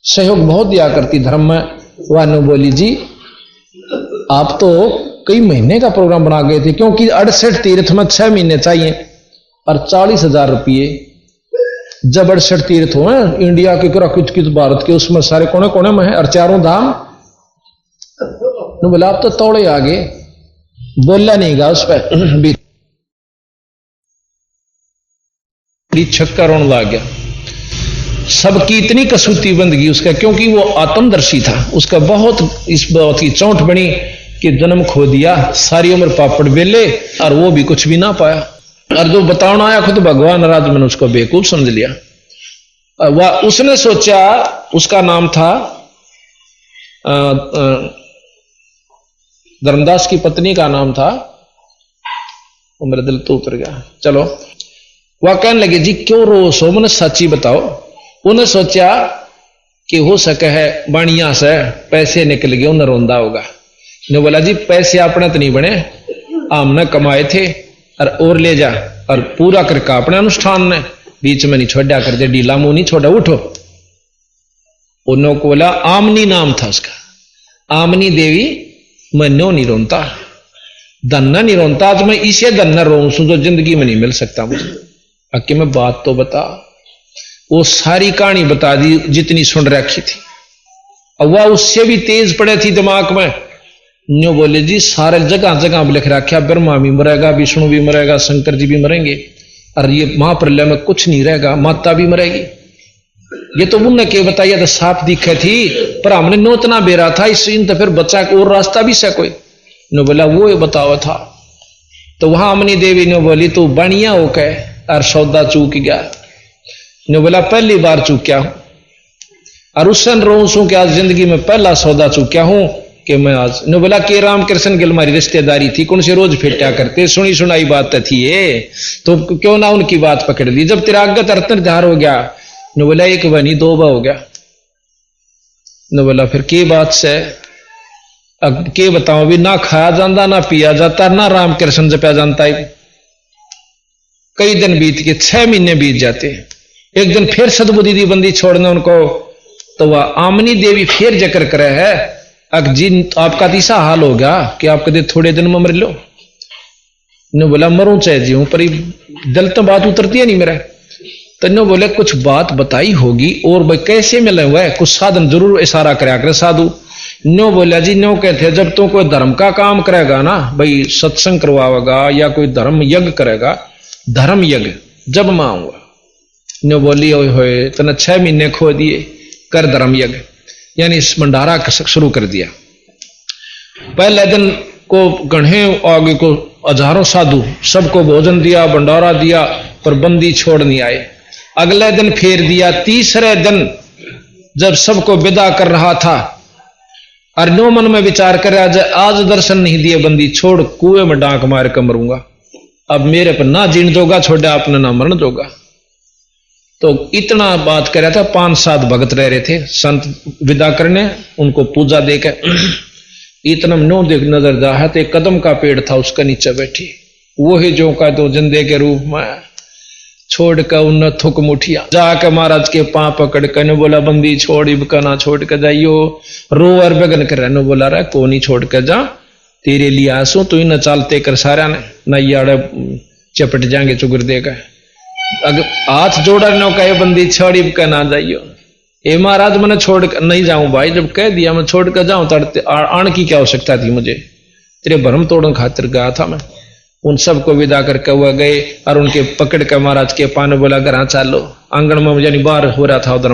सहयोग बहुत दिया करती धर्म में। वह ने बोली जी आप तो कई महीने का प्रोग्राम बना गए थे, क्योंकि 68 तीर्थ में 6 महीने चाहिए और 40,000 रुपये। जब 68 तीर्थ हो इंडिया के कित भारत के, उसमें सारे कोने कोने में है, और 4 धाम। बोला आप तो तोड़े आगे, बोला नहीं गा उस पर छक्का रोन लग गया। सबकी इतनी कसूती बंदगी उसका, क्योंकि वो आत्मदर्शी था। उसका बहुत इस बात की चौंट बनी कि जन्म खो दिया, सारी उम्र पापड़ बेले और वो भी कुछ भी ना पाया। और जो बताना आया खुद भगवान नाराज, मैंने उसको बेवकूफ समझ लिया। वह उसने सोचा, उसका नाम था धर्मदास की पत्नी का नाम था, वो मेरे दिल तो उतर गया। चलो, वह कहने लगे जी क्यों रो सो, मैंने सच्ची बताओ। उन्हें सोचा कि हो सके है बाणिया से पैसे निकल गए, उन्हें रोंदा होगा। ने बोला जी पैसे अपने तो नहीं बने, हमने कमाए थे और ले जा, और पूरा करके अपने अनुष्ठान ने बीच में नहीं छोड़ा कर दे, ढीला मुंह नहीं छोड़ा, उठो। उन्होंने को बोला, आमनी नाम था उसका, आमनी देवी। मैं नो नहीं रोनता, धन्ना नहीं रोनता, आज मैं इसे धन्ना रोऊं जो जिंदगी में नहीं मिल सकता मुझे। अक्के मैं बात तो बता। वो सारी कहानी बता दी जितनी सुन रखी थी, और वह उससे भी तेज पड़े थी दिमाग में। न्यो बोले जी सारे जगह जगह लिख रखा, ब्रह्मा भी मरेगा, विष्णु भी मरेगा, शंकर जी भी मरेंगे, और ये महाप्रलय में कुछ नहीं रहेगा, माता भी मरेगी। ये तो उनने के बताया तो साफ दिखे थी, पर हमने नोतना बेरा था इस इन तो फिर बच्चा को और रास्ता भी से कोई नो बोला वो बतावा था। तो वहां अमनी देवी ने बोली तू बढ़िया हो के और सौदा चूक गया। ने बोला पहली बार चूक्या हूं, और उस सन रो सू कि आज जिंदगी में पहला सौदा चूक्या हूं कि मैं आज। ने बोला के रामकृष्ण गिल हमारी रिश्तेदारी थी, कौन से रोज फेटा करते, सुनी सुनाई बात थी ये, तो क्यों ना उनकी बात पकड़ ली। जब तेरा अगत अर्तन धार हो गया, ने बोला एक बनी 2 बा हो गया। ने बोला फिर के बात से, अब के बताऊं भी, ना खाया जाता, ना पिया जाता, ना रामकृष्ण जपया जानता है। कई दिन बीत के 6 महीने बीत जाते। एक दिन फिर सदबुद्धि दी बंदी छोड़ने उनको, तो वह आमनी देवी फिर जिक्र करे है, अग जी आपका तीसरा हाल हो गया कि आप कदे थोड़े दिन में मर लो। ने बोला मरूं चाहे जीऊं, पर दिल तो बात उतरती है नहीं मेरा। तो ने बोले कुछ बात बताई होगी, और भाई कैसे मिले हुआ है, कुछ साधन जरूर इशारा कराया करे साधु। नो बोला जी नो कहते जब तो कोई धर्म का काम करेगा ना, भाई सत्संग करवाएगा या कोई धर्म यज्ञ करेगा, धर्म यज्ञ जब मैं आऊंगा। नो बोली ओए होए तने 6 महीने खो दिए, कर धर्म यज्ञ, यानी भंडारा शुरू कर दिया। पहले दिन को गढ़े आगे को हजारों साधु सबको भोजन दिया, भंडारा दिया, पर बंदी छोड़ नहीं आए। अगले दिन फेर दिया। तीसरे दिन जब सबको विदा कर रहा था और नो मन में विचार कर आज दर्शन नहीं दिए बंदी, छोड़ कुएं में डांक मार कर मरूंगा, अब मेरे पर ना जीण जोगा छोड़ा, अपने ना मरण जोगा। तो इतना बात कर रहा था। 5-7 भगत रह रहे थे, संत विदा करने, उनको पूजा देकर इतना नो देख नजर जा है तो एक कदम का पेड़ था, उसका नीचे बैठी वो ही जो का तो जिंदे के रूप में छोड़ कर उन थुक मुठिया जाकर महाराज के पांव पकड़ कर ने बोला बंदी छोड़ इबका ना छोड़ कर जाइयो। रो और बगन कर रहे बोला रहा को नहीं छोड़ कर जा, तेरे लिए आंसू तू न चालते कर सारा ने नैयाड़े चपट जाएंगे चुगर देगा। अगर हाथ जोड़ा नो कहे बंदी छोड़ इबका ना जाइयो। ए महाराज मैंने छोड़ कर नहीं जाऊं भाई, जब कह दिया मैं छोड़ कर जाऊं तड़ते आण की क्या आवश्यकता थी मुझे, तेरे भरम तोड़न खातिर गया था मैं। उन सबको विदा करके हुआ गए और उनके पकड़ कर महाराज के पाने बोला घर चालो। आंगन में यानी बाहर हो रहा था उधर,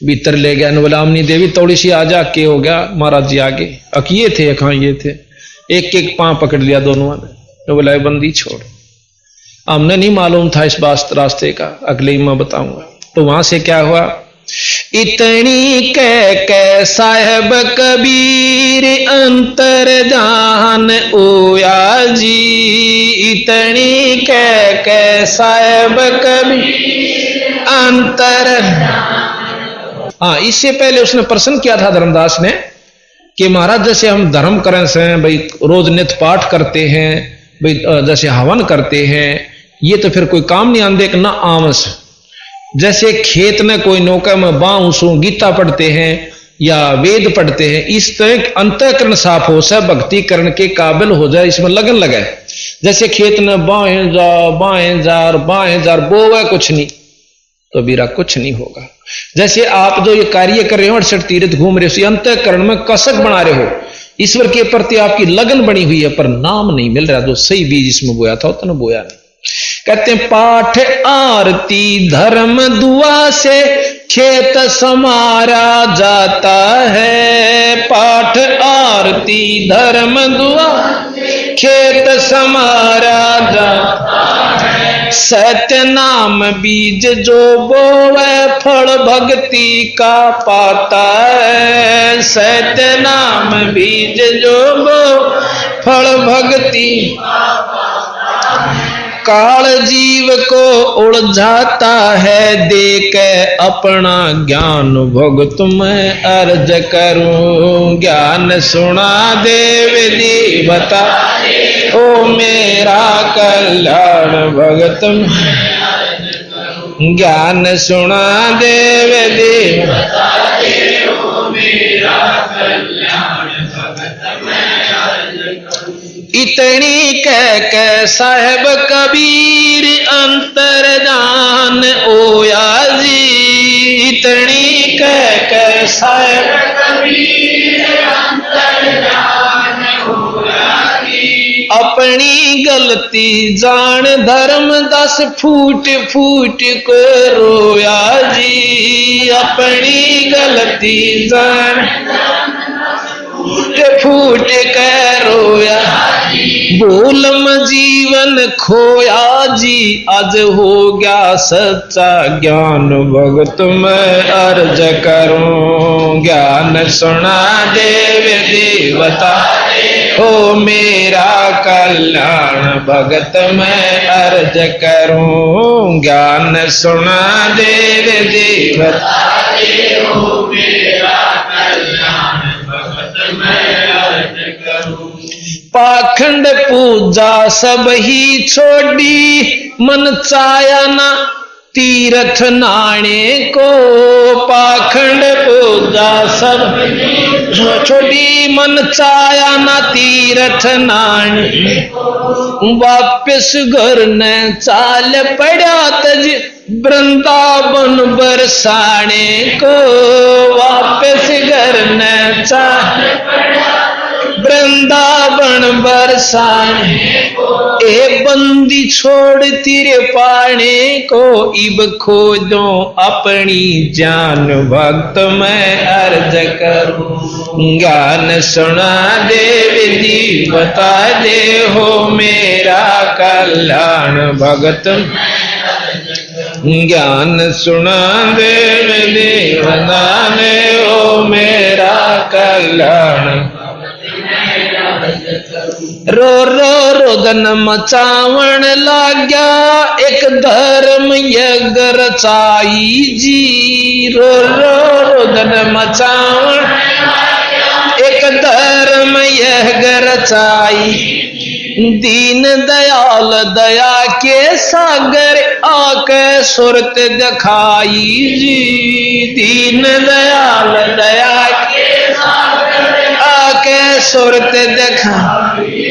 भीतर ले गया, बोला अमनी देवी थोड़ी सी आ जा, के हो गया महाराज जी आगे अकिए थे कहाँ ये थे, एक एक पांव पकड़ लिया दोनों ने, बोला बंदी छोड़। हमने नहीं मालूम था इस रास्ते का, अगले ही मैं बताऊंगा। तो वहां से क्या हुआ, इतनी कह साहेब कबीर अंतर जान ओया जी, इतनी कह साहेब कबीर अंतर। हाँ, इससे पहले उसने प्रश्न किया था धर्मदास ने कि महाराज जैसे हम धर्म करें से भाई रोज नित्य पाठ करते हैं, भाई जैसे हवन करते हैं, ये तो फिर कोई काम नहीं आंदे ना आमस। जैसे खेत में कोई नौका में बांसू गीता पढ़ते हैं या वेद पढ़ते हैं, इस तरह अंतःकरण साफ हो से भक्ति करने के काबिल हो जाए, इसमें लगन लगे। जैसे खेत में बाएं जा बोवे कुछ नहीं तो बीरा कुछ नहीं होगा। जैसे आप जो ये कार्य कर रहे हो 68 तीर्थ घूम रहे हो, अंतःकरण में कसक बना रहे हो, ईश्वर के प्रति आपकी लगन बनी हुई है, पर नाम नहीं मिल रहा, जो सही बीज इसमें बोया था उतना बोया नहीं। कहते पाठ आरती धर्म दुआ से खेत समारा जाता है, पाठ आरती धर्म दुआ खेत समारा जाता है। सत्य नाम बीज जो बोवे फल भक्ति का पाता है, सत्य नाम बीज जो बो फल भक्ति काल जीव को उलझाता है, देख अपना ज्ञान भगत में अर्ज करूं, ज्ञान सुना देव दी बता ओ मेरा कल्याण भगत में, ज्ञान सुना देव दी बता ओ मेरा कल्याण भगत में। इतनी कह साहेब कबीर अंतर जान ओया जी, इतनी कह साहेब कबीर अंतर जान ओया जी। अपनी गलती जान धर्मदास फूट फूट को रोया जी, अपनी गलती जान फूट कर रोया, भूल में जीवन खोया जी, आज हो गया सच्चा ज्ञान भगत में अर्ज करूं, ज्ञान सुना देव देवता हो मेरा कल्याण भगत में अर्ज करूं, ज्ञान सुना देव देवता हो मेरा कल्याण भगत में अर्ज करूं। पाखंड पूजा सब ही छोड़ी, मन चाया ना तीर्थ नाणे को, पाखंड पूजा सब छोड़ी, मन चाया ना तीर्थ नाणे को। वापिस घर ने चाल पड़ा तज वृंदावन बरसाने को, वापिस घर ने चाल वृंदावन बरसाने को। ए बंदी छोड़ तेरे पाने को, इब खोजो अपनी जान भक्त में अर्ज करूं, ज्ञान सुना देव जी बता दे हो मेरा कल्याण भगत में अर्ज करूं। ज्ञान सुना दे दीवाने ओ मेरा कल्याण। रो रो रोदन मचावण लाग्या एक धर्म यज्ञ रचाई जी। रो रो रोदन मचावण एक धर्म यज्ञ रचाई। दीन दयाल दया के सागर आके सुरत दिखाई जी। दीन दयाल दया के सागर आके सुरत दिखाई।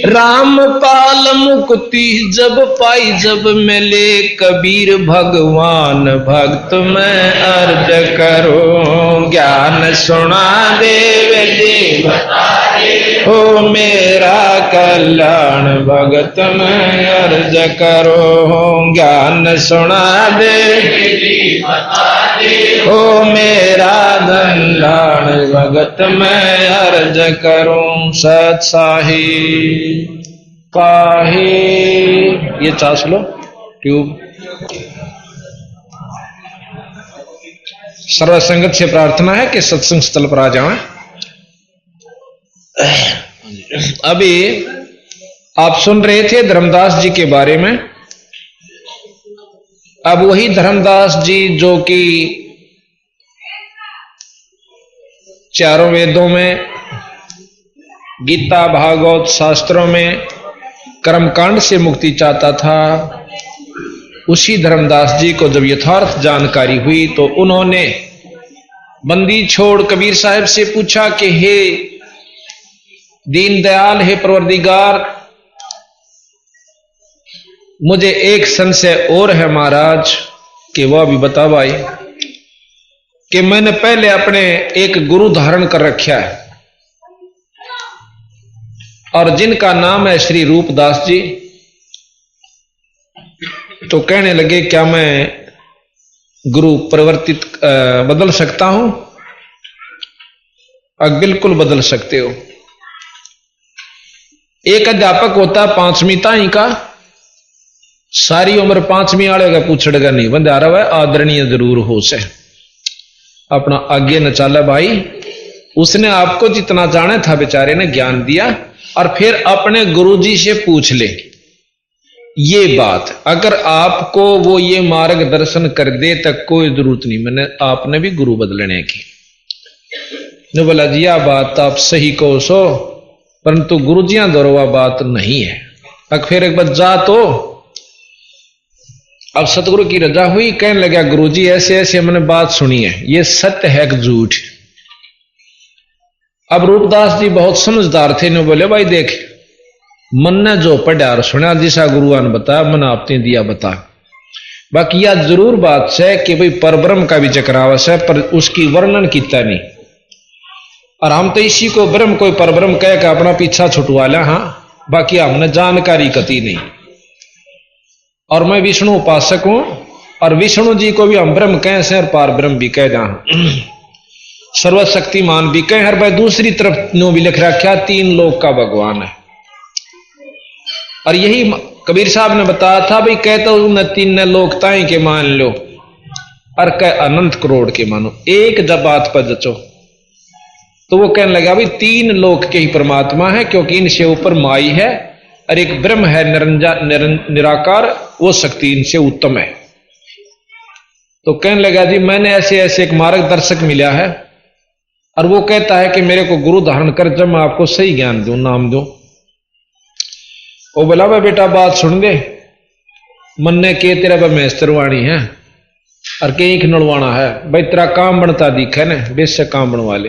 रामपाल मुक्ति जब पाई जब मिले कबीर भगवान भक्त में अर्ज करो। ज्ञान सुना देव देव हो मेरा कल्याण भगत में अर्ज करो। ज्ञान सुना दे हो मेरा कल्याण भगत में अर्ज करूं। सत साही पाही ये चास लो ट्यूब। सर्व संगत से प्रार्थना है कि सत्संग स्थल पर आ जाएं। अभी आप सुन रहे थे धर्मदास जी के बारे में। अब वही धर्मदास जी जो कि चारों वेदों में, गीता, भागवत शास्त्रों में कर्मकांड से मुक्ति चाहता था, उसी धर्मदास जी को जब यथार्थ जानकारी हुई तो उन्होंने बंदी छोड़ कबीर साहब से पूछा कि हे दीनदयाल, हे परवरदिगार, मुझे एक संशय और है महाराज, कि वह भी बता भाई, कि मैंने पहले अपने एक गुरु धारण कर रखा है और जिनका नाम है श्री रूपदास जी। तो कहने लगे क्या मैं गुरु परिवर्तित बदल सकता हूं? बिल्कुल बदल सकते हो। एक अध्यापक होता 5वीं ताई का, सारी उम्र 5वीं वाले का पूछड़ेगा नहीं, बंदा रहा है आदरणीय जरूर हो से अपना आगे न चाला भाई। उसने आपको जितना जाना था बेचारे ने ज्ञान दिया, और फिर अपने गुरुजी से पूछ ले ये बात, अगर आपको वो ये मार्गदर्शन कर दे तक कोई जरूरत नहीं, मैंने आपने भी गुरु बदलने की। ने बोला जी यह बात आप सही कहो सो, परंतु गुरुजियां दौरवा बात नहीं है। अब फिर एक बार जा तो अब सतगुरु की रजा हुई, कहने लगा गुरुजी ऐसे ऐसे मैंने बात सुनी है, ये सत्य है कि झूठ? अब रूपदास जी बहुत समझदार थे, ने बोले भाई देख, मन ने जो पढ़ा और सुना जिसा गुरुआन बता मन आपने दिया बता। बाकी यह जरूर बात है कि भाई परब्रह्म का भी चक्रावश है, पर उसकी वर्णन किता नहीं, और हम तो इसी को ब्रह्म कोई परब्रह्म कह के अपना पीछा छुटवा लिया। हाँ, बाकी हमने जानकारी कती नहीं। और मैं विष्णु उपासक हूं, और विष्णु जी को भी हम ब्रह्म कह से और पार ब्रह्म भी कह जहां सर्वशक्तिमान भी कह। हर भाई दूसरी तरफ नो भी लिख रखा 3 लोक का भगवान है। और यही कबीर साहब ने बताया था भाई, कहता हूं न 3 लोक ताई के मान लो, और कह अनंत करोड़ के मानो, एक जब बात पर जचो। तो वो कहने लगा भाई 3 लोक के ही परमात्मा है, क्योंकि इनसे ऊपर माई है और एक ब्रह्म है निराकार, वो शक्ति इनसे उत्तम है। तो कहने लगा जी मैंने ऐसे ऐसे एक मार्गदर्शक मिला है, और वो कहता है कि मेरे को गुरु धारण कर जब मैं आपको सही ज्ञान दूं, नाम दूं। वो बोला भाई बेटा बात सुन दे, मन ने के तेरा मैस्तरवाणी है और के एक नड़वाना है, भाई तेरा काम बनता दिखे ना, बेशक काम बनवा ले,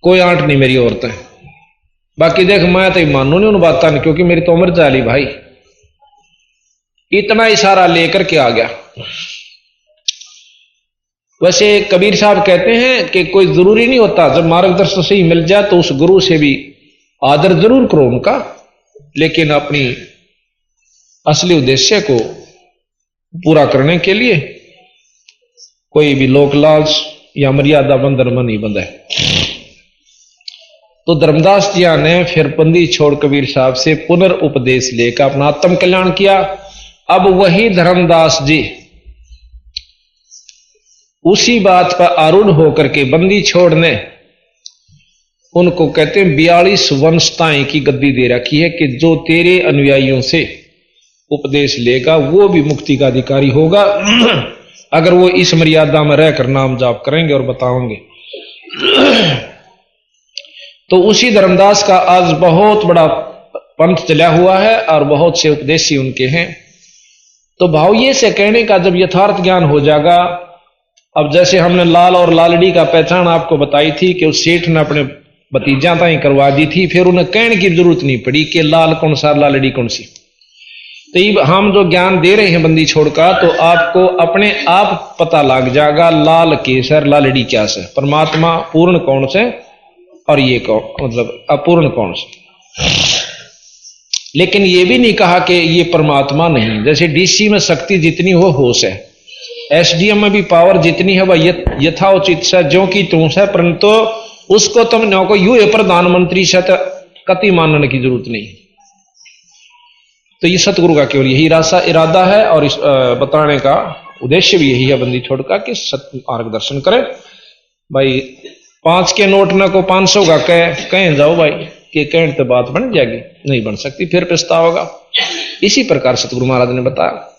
कोई आंट नहीं मेरी औरत है। बाकी देख मैं तो मानू नहीं उन बातों ने, क्योंकि मेरी तो उम्र चाली भाई। इतना इशारा लेकर के आ गया। वैसे कबीर साहब कहते हैं कि कोई जरूरी नहीं होता, जब मार्गदर्शन सही मिल जाए तो उस गुरु से भी आदर जरूर करो उनका, लेकिन अपनी असली उद्देश्य को पूरा करने के लिए कोई भी लोक लालच या मर्यादा बंधन में नहीं बंधा है। तो धर्मदास जी ने फिर बंदी छोड़ कबीर साहब से पुनर्उपदेश लेकर अपना आत्म कल्याण किया। अब वही धर्मदास जी उसी बात पर आरूढ़ होकर के बंदी छोड़ने उनको कहते हैं 42 वंशताएं की गद्दी दे रखी है कि जो तेरे अनुयायियों से उपदेश लेगा वो भी मुक्ति का अधिकारी होगा अगर वो इस मर्यादा में रहकर नाम जाप करेंगे और बताओगे। तो उसी धर्मदास का आज बहुत बड़ा पंथ चला हुआ है और बहुत से उपदेशी उनके हैं। तो भाव ये से कहने का जब यथार्थ ज्ञान हो जाएगा, अब जैसे हमने लाल और लालड़ी का पहचान आपको बताई थी कि उस सेठ ने अपने भतीजा ताई करवा दी थी, फिर उन्हें कहने की जरूरत नहीं पड़ी कि लाल कौन सा लालड़ी कौन सी। तो ये हम जो ज्ञान दे रहे हैं बंदी छोड़ का, तो आपको अपने आप पता लग जाएगा लाल केसर लालड़ी क्या से, परमात्मा पूर्ण कौन से और ये कौन मतलब अपूर्ण कौन से। लेकिन ये भी नहीं कहा कि ये परमात्मा नहीं। जैसे डीसी में शक्ति जितनी हो होश है, एसडीएम में भी पावर जितनी है वह यथाउचित से जो की तू से, परंतु उसको तुम नो को यू है प्रधानमंत्री से कति मानने की जरूरत नहीं। तो ये सतगुरु का केवल यही इरादा है और इस बताने का उद्देश्य भी यही है बंदी छोड़ का कि सत्य मार्गदर्शन करे। भाई 5 के नोट न को 500 का कहें जाओ भाई कि कहने तो बात बन जाएगी, नहीं बन सकती, फिर पछताओगा। इसी प्रकार सतगुरु महाराज ने बताया।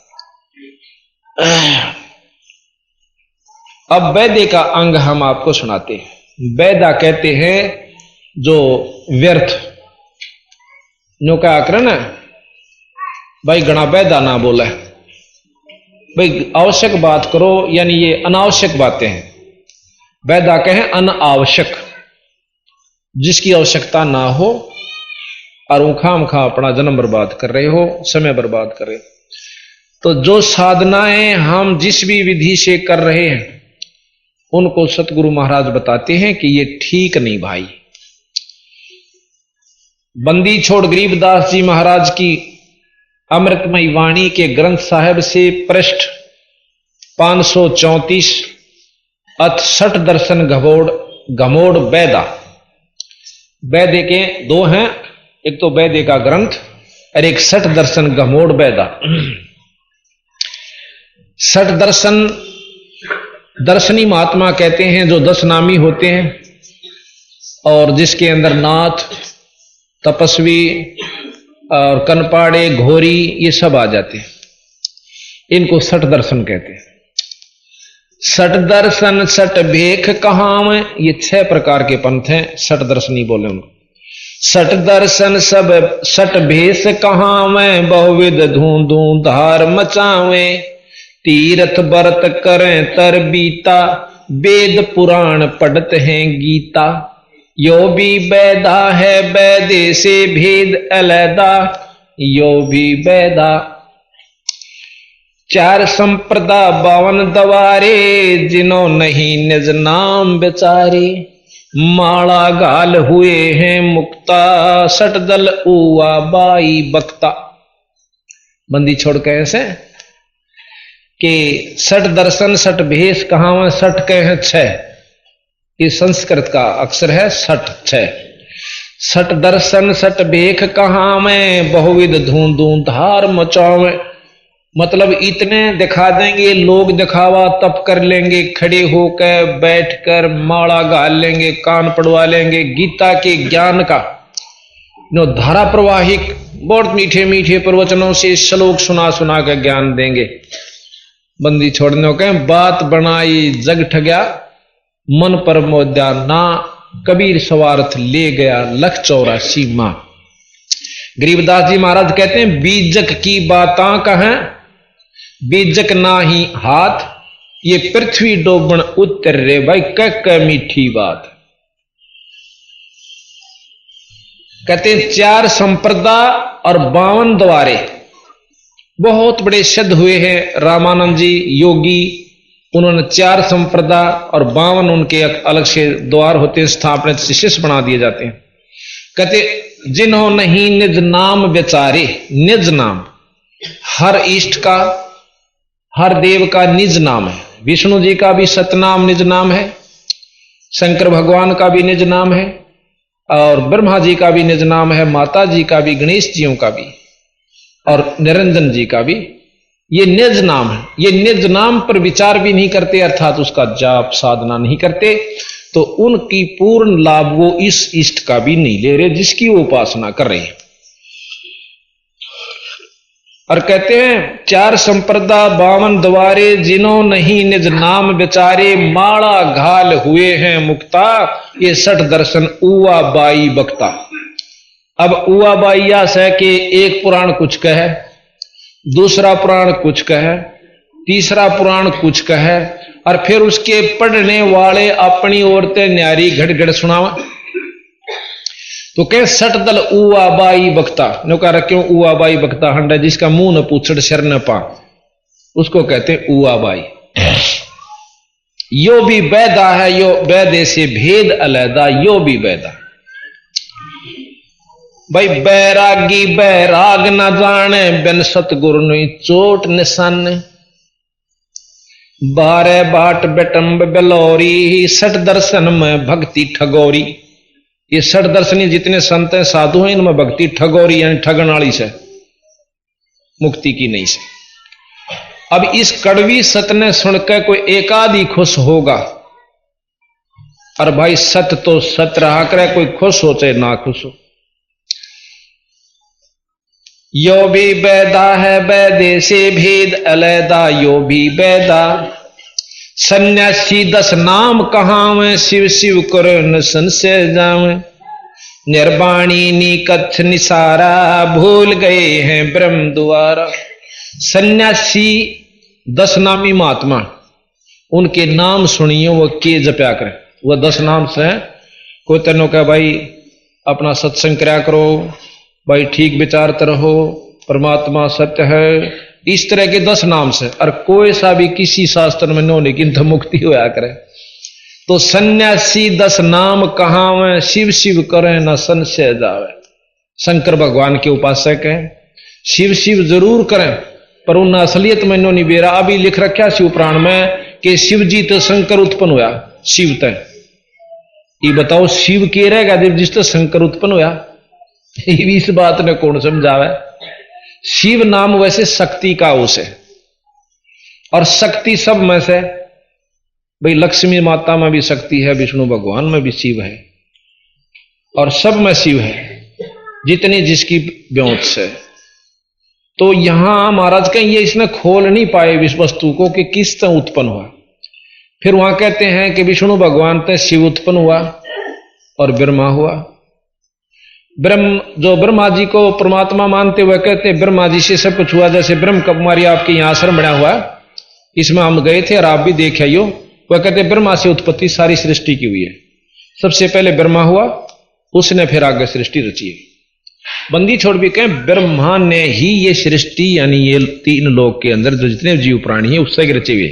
अब वैद्य का अंग हम आपको सुनाते हैं। वैदा कहते हैं जो व्यर्थ नो का आकरण है भाई, गणा वैदा ना बोले भाई, आवश्यक बात करो, यानी ये अनावश्यक बातें हैं। वैदा कहें अनावश्यक, जिसकी आवश्यकता ना हो और खाम खा अपना जन्म बर्बाद कर रहे हो, समय बर्बाद कर रहे हो। तो जो साधनाएं हम जिस भी विधि से कर रहे हैं उनको सतगुरु महाराज बताते हैं कि ये ठीक नहीं भाई। बंदी छोड़ गरीबदास जी महाराज की अमृतमयी वाणी के ग्रंथ साहिब से पृष्ठ 534 अथ 60 दर्शन घमोड़ वैदा। वैद्य के 2 हैं, एक तो वैद्य का ग्रंथ और एक 60 दर्शन घमोड़ वैदा। 60 दर्शन दर्शनी महात्मा कहते हैं जो 10 नामी होते हैं और जिसके अंदर नाथ, तपस्वी और कनपाड़े, घोरी ये सब आ जाते हैं। इनको 60 दर्शन कहते हैं। 60 दर्शन 60 भेख कहां, ये 6 प्रकार के पंथ हैं। 60 दर्शनी बोले उनको। 60 दर्शन सब 60 भेष कहां में, बहुविध धूं धूं धार मचावे, तीर्थ व्रत करें तर बीता, वेद पुराण पढ़त हैं गीता, यो भी वैदा है वैदे से भेद अलैदा, यो भी वैदा। 4 संप्रदा 52 दवारे, जिन्हों नहीं निज नाम बेचारे, माला गाल हुए हैं मुक्ता, 60 दल उआ बाई बक्ता। बंदी छोड़ के ऐसे कि 60 दर्शन 60 भेष कहां 60 कहे हैं 6, ये संस्कृत का अक्षर है 60। 60 दर्शन 60 भेख कहां में, बहुविध धूं धूं धार मचावे, मतलब इतने दिखा देंगे लोग, दिखावा तब कर लेंगे, खड़े होकर बैठकर माला गाल लेंगे, कान पड़वा लेंगे, गीता के ज्ञान का नो धारा प्रवाहिक बहुत मीठे मीठे प्रवचनों से श्लोक सुना सुना कर ज्ञान देंगे। बंदी छोड़ने के बात बनाई जग ठग्या, मन पर मोद्या ना, कबीर स्वार्थ ले गया 184 मां। गरीबदास जी महाराज कहते हैं बीजक की बातां कहें, बीजक ना ही हाथ, ये पृथ्वी डोबन उतर रे भाई, कह मीठी बात। कहते हैं 4 संप्रदा और 52 द्वारे, बहुत बड़े सिद्ध हुए हैं रामानंद जी योगी, उन्होंने 4 संप्रदा और 52 उनके अलग से द्वार होते हैं, स्थापना शिष्य बना दिए जाते हैं। कहते जिन्हों नहीं निज नाम बेचारे, निज नाम हर इष्ट का हर देव का निज नाम है। विष्णु जी का भी सतनाम निज नाम है, शंकर भगवान का भी निज नाम है, और ब्रह्मा जी का भी निज नाम है, माता जी का भी, गणेश जियों का भी और निरंजन जी का भी ये निज नाम है, ये निज नाम पर विचार भी नहीं करते, अर्थात उसका जाप साधना नहीं करते, तो उनकी पूर्ण लाभ वो इस इष्ट का भी नहीं ले रहे जिसकी वो उपासना कर रहे हैं। और कहते हैं 4 संप्रदा 52 द्वारे, जिन्हों नहीं निज नाम बेचारे, माला घाल हुए हैं मुक्ता, ये 60 दर्शन उआ बाई बक्ता। अब उआ बाई आस है कि एक पुराण कुछ कहे, दूसरा पुराण कुछ कहे, तीसरा पुराण कुछ कहे, और फिर उसके पढ़ने वाले अपनी औरतें न्यारी घड़ सुनावा। तो कह 60 दल उआ बाई बक्ता, नो कह क्यों उआ बाई बक्ता हंडा, जिसका मुंह न पूछड़ शर न पा, उसको कहते हैं उआ बाई। यो भी बैदा है, यो बैदे से भेद अलैदा, यो भी बैदा। भाई बैरागी बैराग न जाने, बिन सतगुरु नहीं चोट निशान, 12 बाट बेटम्ब बेलौरी, 60 दर्शन में भक्ति ठगोरी। ये 60 दर्शनी जितने संत हैं साधु हैं, इनमें भक्ति ठगोरी यानी ठगन वाली से, मुक्ति की नहीं से। अब इस कड़वी सत ने सुनकर कोई एकाद ही खुश होगा, और भाई सत तो सत रहा करे, कोई खुश हो चाहे ना खुश हो। यो भी बैदा है बैदे से भेद अलैदा, यो भी बैदा। सन्यासी 10 नाम कहावे, शिव शिव करो न संशय जावे, निर्वाणी नी कच्छ निसारा, भूल गए हैं ब्रह्म द्वारा। सन्यासी 10 नामी महात्मा, उनके नाम सुनिए, वो के जप्या करें, वो 10 नाम से कोई तेनों का भाई अपना सत्संग कराया करो, भाई ठीक विचारते रहो, परमात्मा सत्य है, इस तरह के 10 नाम से। और कोई सा भी किसी शास्त्र में नो लेकिन तो मुक्ति होया करे। तो सन्यासी 10 नाम कहावे, शिव शिव करे न संशय जावे। शंकर भगवान के उपासक हैं, शिव शिव जरूर करें, पर उन असलियत में नो नहीं बेरा। अभी लिख रखा शिव पुराण में कि शिव जी तो शंकर उत्पन्न हुआ, शिव तय। ये बताओ शिव के रहेगा जब जिस तो शंकर उत्पन्न हुआ, इस बात ने कौन समझावे। शिव नाम वैसे शक्ति का उस है, और शक्ति सब में से भाई लक्ष्मी माता में भी शक्ति है, विष्णु भगवान में भी शिव है, और सब में शिव है जितनी जिसकी ब्योत से। तो यहां महाराज कहें ये इसने खोल नहीं पाए इस वस्तु को कि किस तरह उत्पन्न हुआ। फिर वहां कहते हैं कि विष्णु भगवान से शिव उत्पन्न हुआ और ब्रह्मा हुआ। ब्रह्म जो ब्रह्मा जी को परमात्मा मानते हुए कहते हैं ब्रह्मा जी से सब कुछ हुआ। जैसे ब्रह्म कुमारी आपके यहां आश्रम बना हुआ, इसमें हम गए थे और आप भी देख आइयो। वह कहते हैं ब्रह्मा से उत्पत्ति सारी सृष्टि की हुई है। सबसे पहले ब्रह्मा हुआ, उसने फिर आगे सृष्टि रची है। बंदी छोड़ भी कहें ब्रह्मा ने ही ये सृष्टि यानी ये 3 लोक के अंदर जो जितने जीव प्राणी है उससे रचे हुए।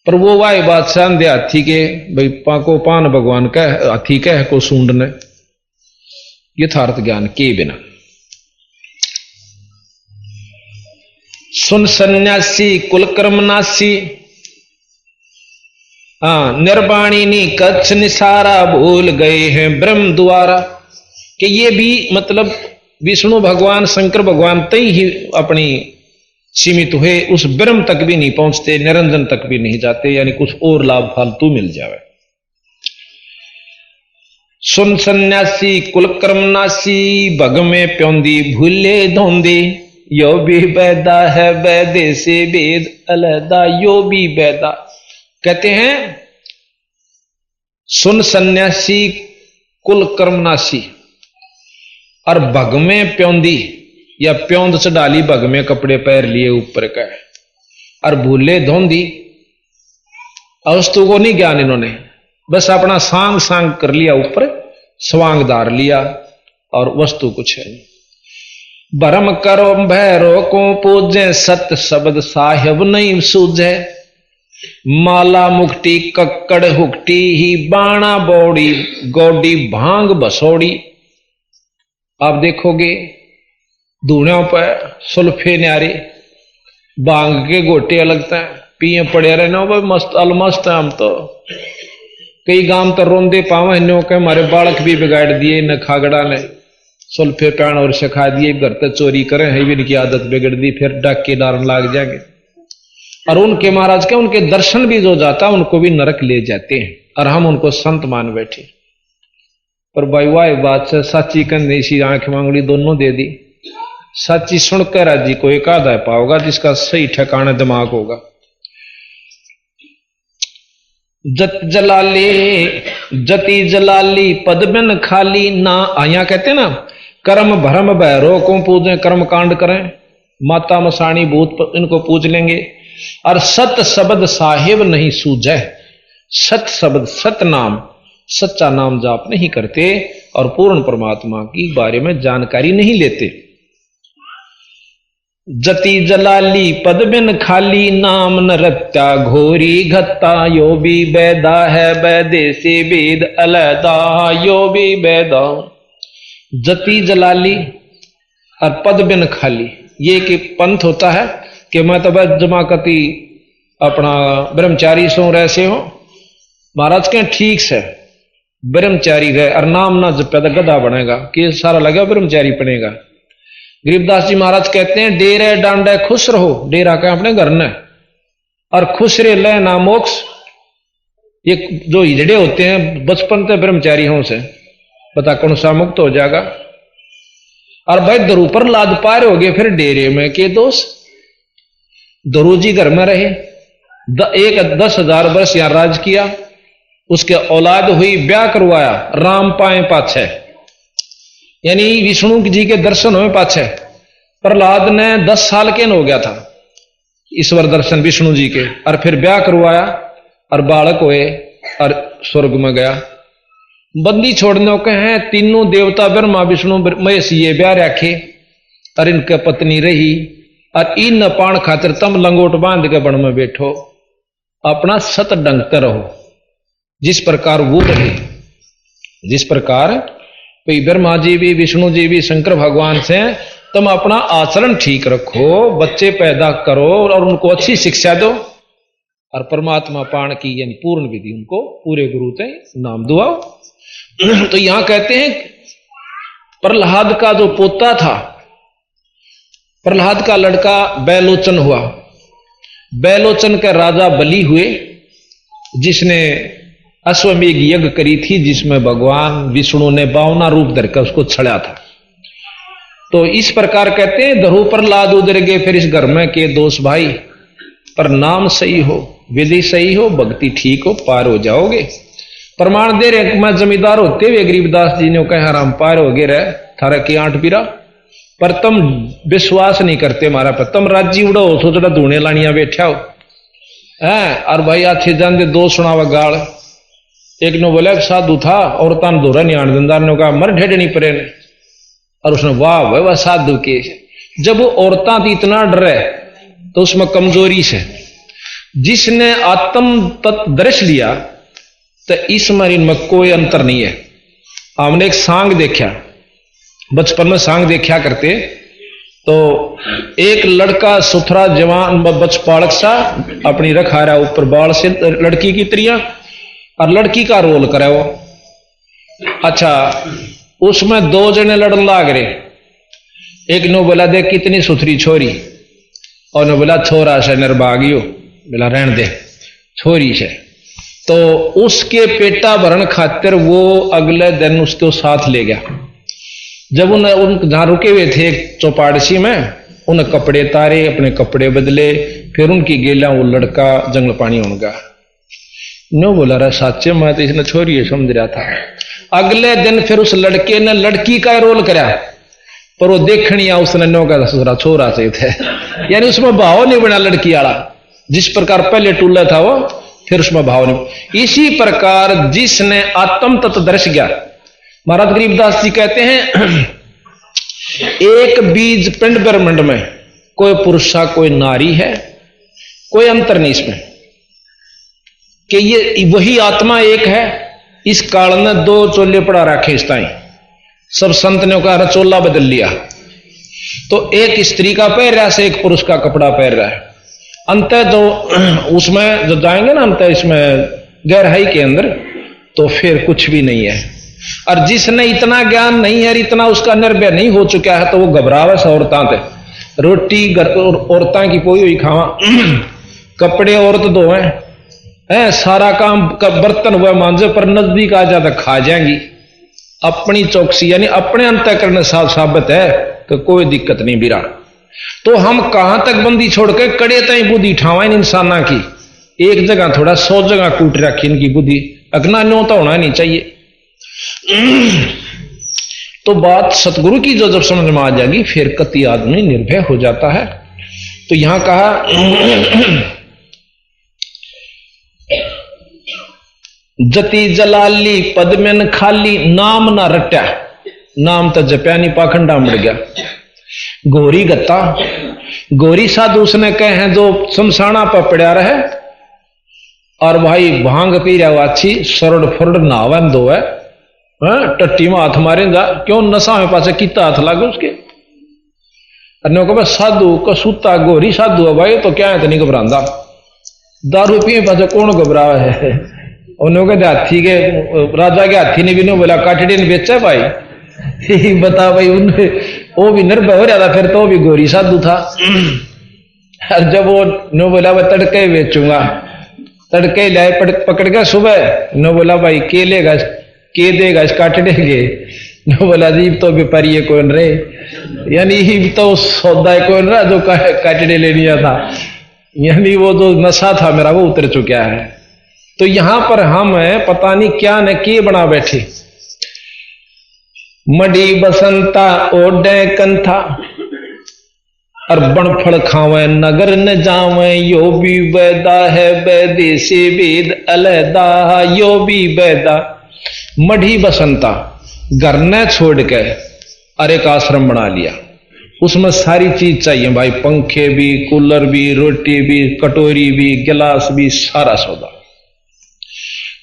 पर वो वाय बादशाह दे हाथी के भाई पाको पान भगवान का हाथी का है को सूंडने यथार्थ ज्ञान के बिना। सुन सन्यासी कुल कर्मनासी, निर्वाणी नी कच्छ निसारा, भूल गए हैं ब्रह्म द्वारा। कि ये भी मतलब विष्णु भगवान शंकर भगवान तई ही अपनी सीमित हुए, उस ब्रह्म तक भी नहीं पहुंचते, निरंजन तक भी नहीं जाते, यानी कुछ और लाभ फालतू मिल जावे। सुन सन्यासी कुल कर्मनासी, भग में प्योंदी भूले धोंदी, यो भी बैदा है बैदे से वेद अलैदा, यो भी बैदा। कहते हैं सुन सन्यासी कुल कर्मनासी, और भग में प्योंदी या प्योंद से डाली भग में कपड़े पैर लिए ऊपर का, और भूले धोंदी वस्तु को नहीं ज्ञान इन्होंने, बस अपना सांग सांग कर लिया ऊपर, स्वांगदार लिया और वस्तु कुछ है। भरम करो भैरो को पूजे, सत्य शब्द साहिब नहीं सूझे, माला मुक्ति कक्कड़ हुक्टी ही, बाणा बौड़ी गौडी भांग बसोड़ी। आप देखोगे धूणों पर सुल्फे न्यारे बांग के गोटे लगता है, पिए पड़े रहने भाई मस्त अलमस्त है। हम तो कई गांव तो रोंदे पावे के हमारे बालक भी बिगाड़ दिए न खागड़ा ने, सुल्फे पैन और सिखा दिए, घर तक चोरी करें है भी इनकी आदत बिगड़ दी, फिर डाके डारन लाग जाएंगे। और उनके महाराज के उनके दर्शन भी जो जाता उनको भी नरक ले जाते हैं, और हम उनको संत मान बैठे। पर भाई वाह बात से साची कंधे सी आंख मांगड़ी दोनों दे दी। साची सुनकर राजी को एक आधा पाओगा जिसका सही ठिकाना दिमाग होगा। जत जलाली जति जलाली पद बिन खाली ना, आया कहते ना कर्म भरम भैरो को पूजें, कर्म कांड करें, माता मसाणी भूत इनको पूज लेंगे। और सत शब्द साहिब नहीं सूझे, सत शब्द सत नाम सच्चा नाम जाप नहीं करते और पूर्ण परमात्मा की बारे में जानकारी नहीं लेते। जति जलाली पद बिन खाली नाम नरत्या घोरी घत्ता, यो भी बैदा है बैदे से वेद अलैदा, यो भी बैदा। जति जलाली और पद बिन खाली, ये कि पंथ होता है कि मैं तो बस जमाकती अपना ब्रह्मचारी सो रह से हो। महाराज के ठीक से ब्रह्मचारी रहे और नाम ना जब पैदा गधा बनेगा कि सारा लगा ब्रह्मचारी बनेगा। गरीबदास जी महाराज कहते हैं डेरे डांडे खुश रहो, डेरा का अपने घर ने, और खुश रे ले ना मोक्ष। ये जो हिजड़े होते हैं बचपन से ब्रह्मचारी हों से बता कौन सा मुक्त हो जाएगा। और भाई दरू पर लाद पार हो गए फिर डेरे में के दोष। दरू जी घर में रहे, 10,000 वर्ष यहां राज किया, उसके औलाद हुई, ब्याह करवाया, राम पाए पाछे, यानी विष्णु जी के दर्शन हुए पाछे। प्रहलाद ने 10 साल के न हो गया था ईश्वर दर्शन विष्णु जी के, और फिर ब्याह करवाया और बालक हुए और स्वर्ग में गया। बंदी छोड़ने के हैं तीनों देवता ब्रह्मा विष्णु महेश ये ब्याह रखे और इनके पत्नी रही, और इन पान खातिर तम लंगोट बांध के बन में बैठो, अपना सत डंगते रहो जिस प्रकार वो रहे। जिस प्रकार ब्रह्मा जी भी विष्णु जी भी शंकर भगवान से तुम अपना आचरण ठीक रखो, बच्चे पैदा करो और उनको अच्छी शिक्षा दो, और परमात्मा पाण की यानी पूर्ण विधि उनको पूरे गुरु से नाम दुआओ। तो यहां कहते हैं प्रहलाद का जो पोता था, प्रहलाद का लड़का बैलोचन हुआ। बैलोचन के राजा बलि हुए जिसने अश्वमेघ यज्ञ करी थी, जिसमें भगवान विष्णु ने 52 रूप धरकर उसको छड़ा था। तो इस प्रकार कहते हैं धरु प्रहलाद उधर गए फिर इस घर में के दोष भाई, पर नाम सही हो, विधि सही हो, भक्ति ठीक हो, पार हो जाओगे। प्रमाण दे रहे मैं जमींदार होते हुए गरीबदास जी ने कहा राम पार हो गए रहे थारा की 8 पीरा, पर तुम विश्वास नहीं करते हमारा पर, तुम राज्य उड़ो हो थोड़ा धूने लानिया बैठा हो है। और भाई अच्छे जानते दो सुनावा गाल। एक ने बोला साधु था औरतां धोरा नहीं आने दिंदार ने कहा मर ढेड नहीं परे ने, और उसने वाह भाई वह साधु के। जब वो औरतां थी इतना डरे तो उसमें कमजोरी से जिसने आत्म तत्व दर्श लिया तो इसमें इनमें कोई अंतर नहीं है। हमने एक सांग देखा, बचपन में सांग देखा करते, तो एक लड़का सुथरा जवान बचपाड़क सा अपनी रखा रहा ऊपर बाल से लड़की की त्रिया और लड़की का रोल करे वो। अच्छा उसमें 2 जने लड़न लाग रहे, एक ने बोला देख कितनी सुथरी छोरी, और ने बोला छोरा से निर्भागियो, बोला रहन दे छोरी से। तो उसके पेटा भरण खातिर वो अगले दिन उसको साथ ले गया। जब उन जहां रुके हुए थे एक चौपाड़सी में, उन कपड़े तारे, अपने कपड़े बदले, फिर उनकी गेला वो लड़का जंगल पानी होगा। नो बोला रहा साचे मैं तो इसने छोरी समझ रहा था। अगले दिन फिर उस लड़के ने लड़की का रोल करा, पर वो देखनी आ उसने नो का ससुरा छोरा से थे, यानी उसमें भाव नहीं बना लड़की वाला। जिस प्रकार पहले टूला था वो फिर उसमें भाव नहीं। इसी प्रकार जिसने आत्म तत्व दर्श गया, महाराज गरीबदास जी कहते हैं एक बीज पिंड ब्रह्मांड में कोई पुरुषा कोई नारी है, कोई अंतर नहीं इसमें, कि ये वही आत्मा एक है। इस काल में 2 चोले पड़ा रखे इस ताई, सब संत ने कहा चोला बदल लिया, तो एक स्त्री का पैर रहा से एक पुरुष का कपड़ा पैर रहा है। अंत जो उसमें जो जाएंगे ना अंत इसमें गहराई के अंदर, तो फिर कुछ भी नहीं है। और जिसने इतना ज्ञान नहीं है, इतना उसका निर्भय नहीं हो चुका है, तो वो घबरावे से औरतां थे। रोटी औरतां की पोई हुई खावा, कपड़े औरत धोए, है सारा काम बर्तन हुआ मांझे, पर नजदीक आ जाता खा जाएंगी। अपनी चौकसी यानी अपने अंतःकरण साबित है कि कोई दिक्कत नहीं बिरा। तो हम कहां तक बंदी छोड़ के कड़े तई बुद्धि ठावा इन इंसाना की, एक जगह थोड़ा 100 जगह कूट रखी इनकी बुद्धि, अगना न्यों तो होना नहीं चाहिए। तो बात सतगुरु की जो जब समझ में आ जाएगी, फिर कति आदमी निर्भय हो जाता है। तो यहां कहा जति जलाली पद्मन खाली, नाम ना रट्या, नाम तो जप्या नहीं पाखंडा मर गया। गोरी गत्ता, गोरी साधु उसने कहे हैं जो शमशाना पर पड़ा रहे और भाई भांग पी रहा अच्छी सरड़ फरड़ नहावा दो है, टट्टी में हाथ मारे जा, क्यों नशा में पासे कितना हाथ लागे उसके। साधु का सूता गोरी साधु है भाई, तो क्या है तो नहीं घबरांदा, दारू पी पासे कौन घबरावा है। उन्होंने हाथी के राजा के हाथी ने भी नहीं बोला काटड़ी ने बेचा भाई, बता भाई उन्हें वो भी निर्भय हो रहा था, फिर तो वो भी गोरी साधु था। और जब वो नो बोला मैं तड़के बेचूंगा, तड़के लाए पकड़ के सुबह, नो बोला भाई के लेगा के देगा इस काटड़े के, नो बोला जी तो व्यापारी कौन रे, यानी ही तो सौदा कौन रहा जो काटड़े ले लिया था, यानी वो जो नशा था मेरा वो उतर चुका है। तो यहां पर हम पता नहीं क्या न के बना बैठे। मडी बसंता ओडे कंथा, और बनफल खावे नगर न जावे, यो भी वैदा है वैदे से वेद अलहदा, यो भी वैदा। मढ़ी बसंता, घर न छोड़ के और एक आश्रम बना लिया, उसमें सारी चीज चाहिए भाई, पंखे भी, कूलर भी, रोटी भी, कटोरी भी, गिलास भी, सारा सौदा।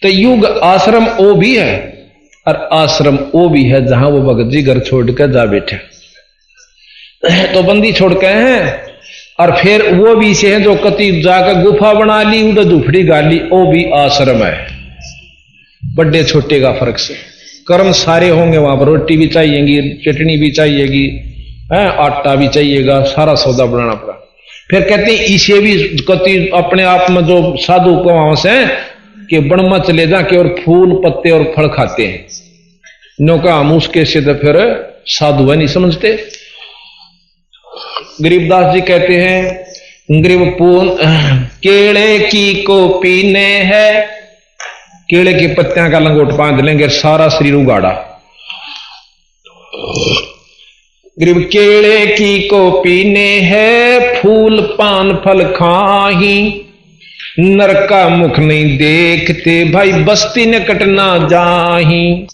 तो युग आश्रम वो भी है और आश्रम वो भी है जहां वो भगत जी घर छोड़ कर जा बैठे। तो बंदी छोड़ के हैं, और फिर वो भी से है जो कति जाकर गुफा बना ली, उड़ झुपड़ी गाली, वो भी आश्रम है। बड़े छोटे का फर्क से कर्म सारे होंगे वहां पर, रोटी भी चाहिएगी, चटनी भी चाहिएगी, आटा भी चाहिएगा, सारा सौदा बनाना पड़ा। फिर कहते हैं इसे भी कति अपने आप में जो साधु को वहां से कि बनमा चले जाके और फूल पत्ते और फल खाते हैं, नौका हम उसके से तो फिर साधु है नहीं समझते। गरीबदास जी कहते हैं गरीब पून केले की को पीने है, केले की पत्तियां का लंगोट बांध लेंगे, सारा शरीर उगाड़ा। गरीब केले की को पीने है, फूल पान फल खाही, नरका मुख नहीं देखते भाई, बस्ती न कटना जाही।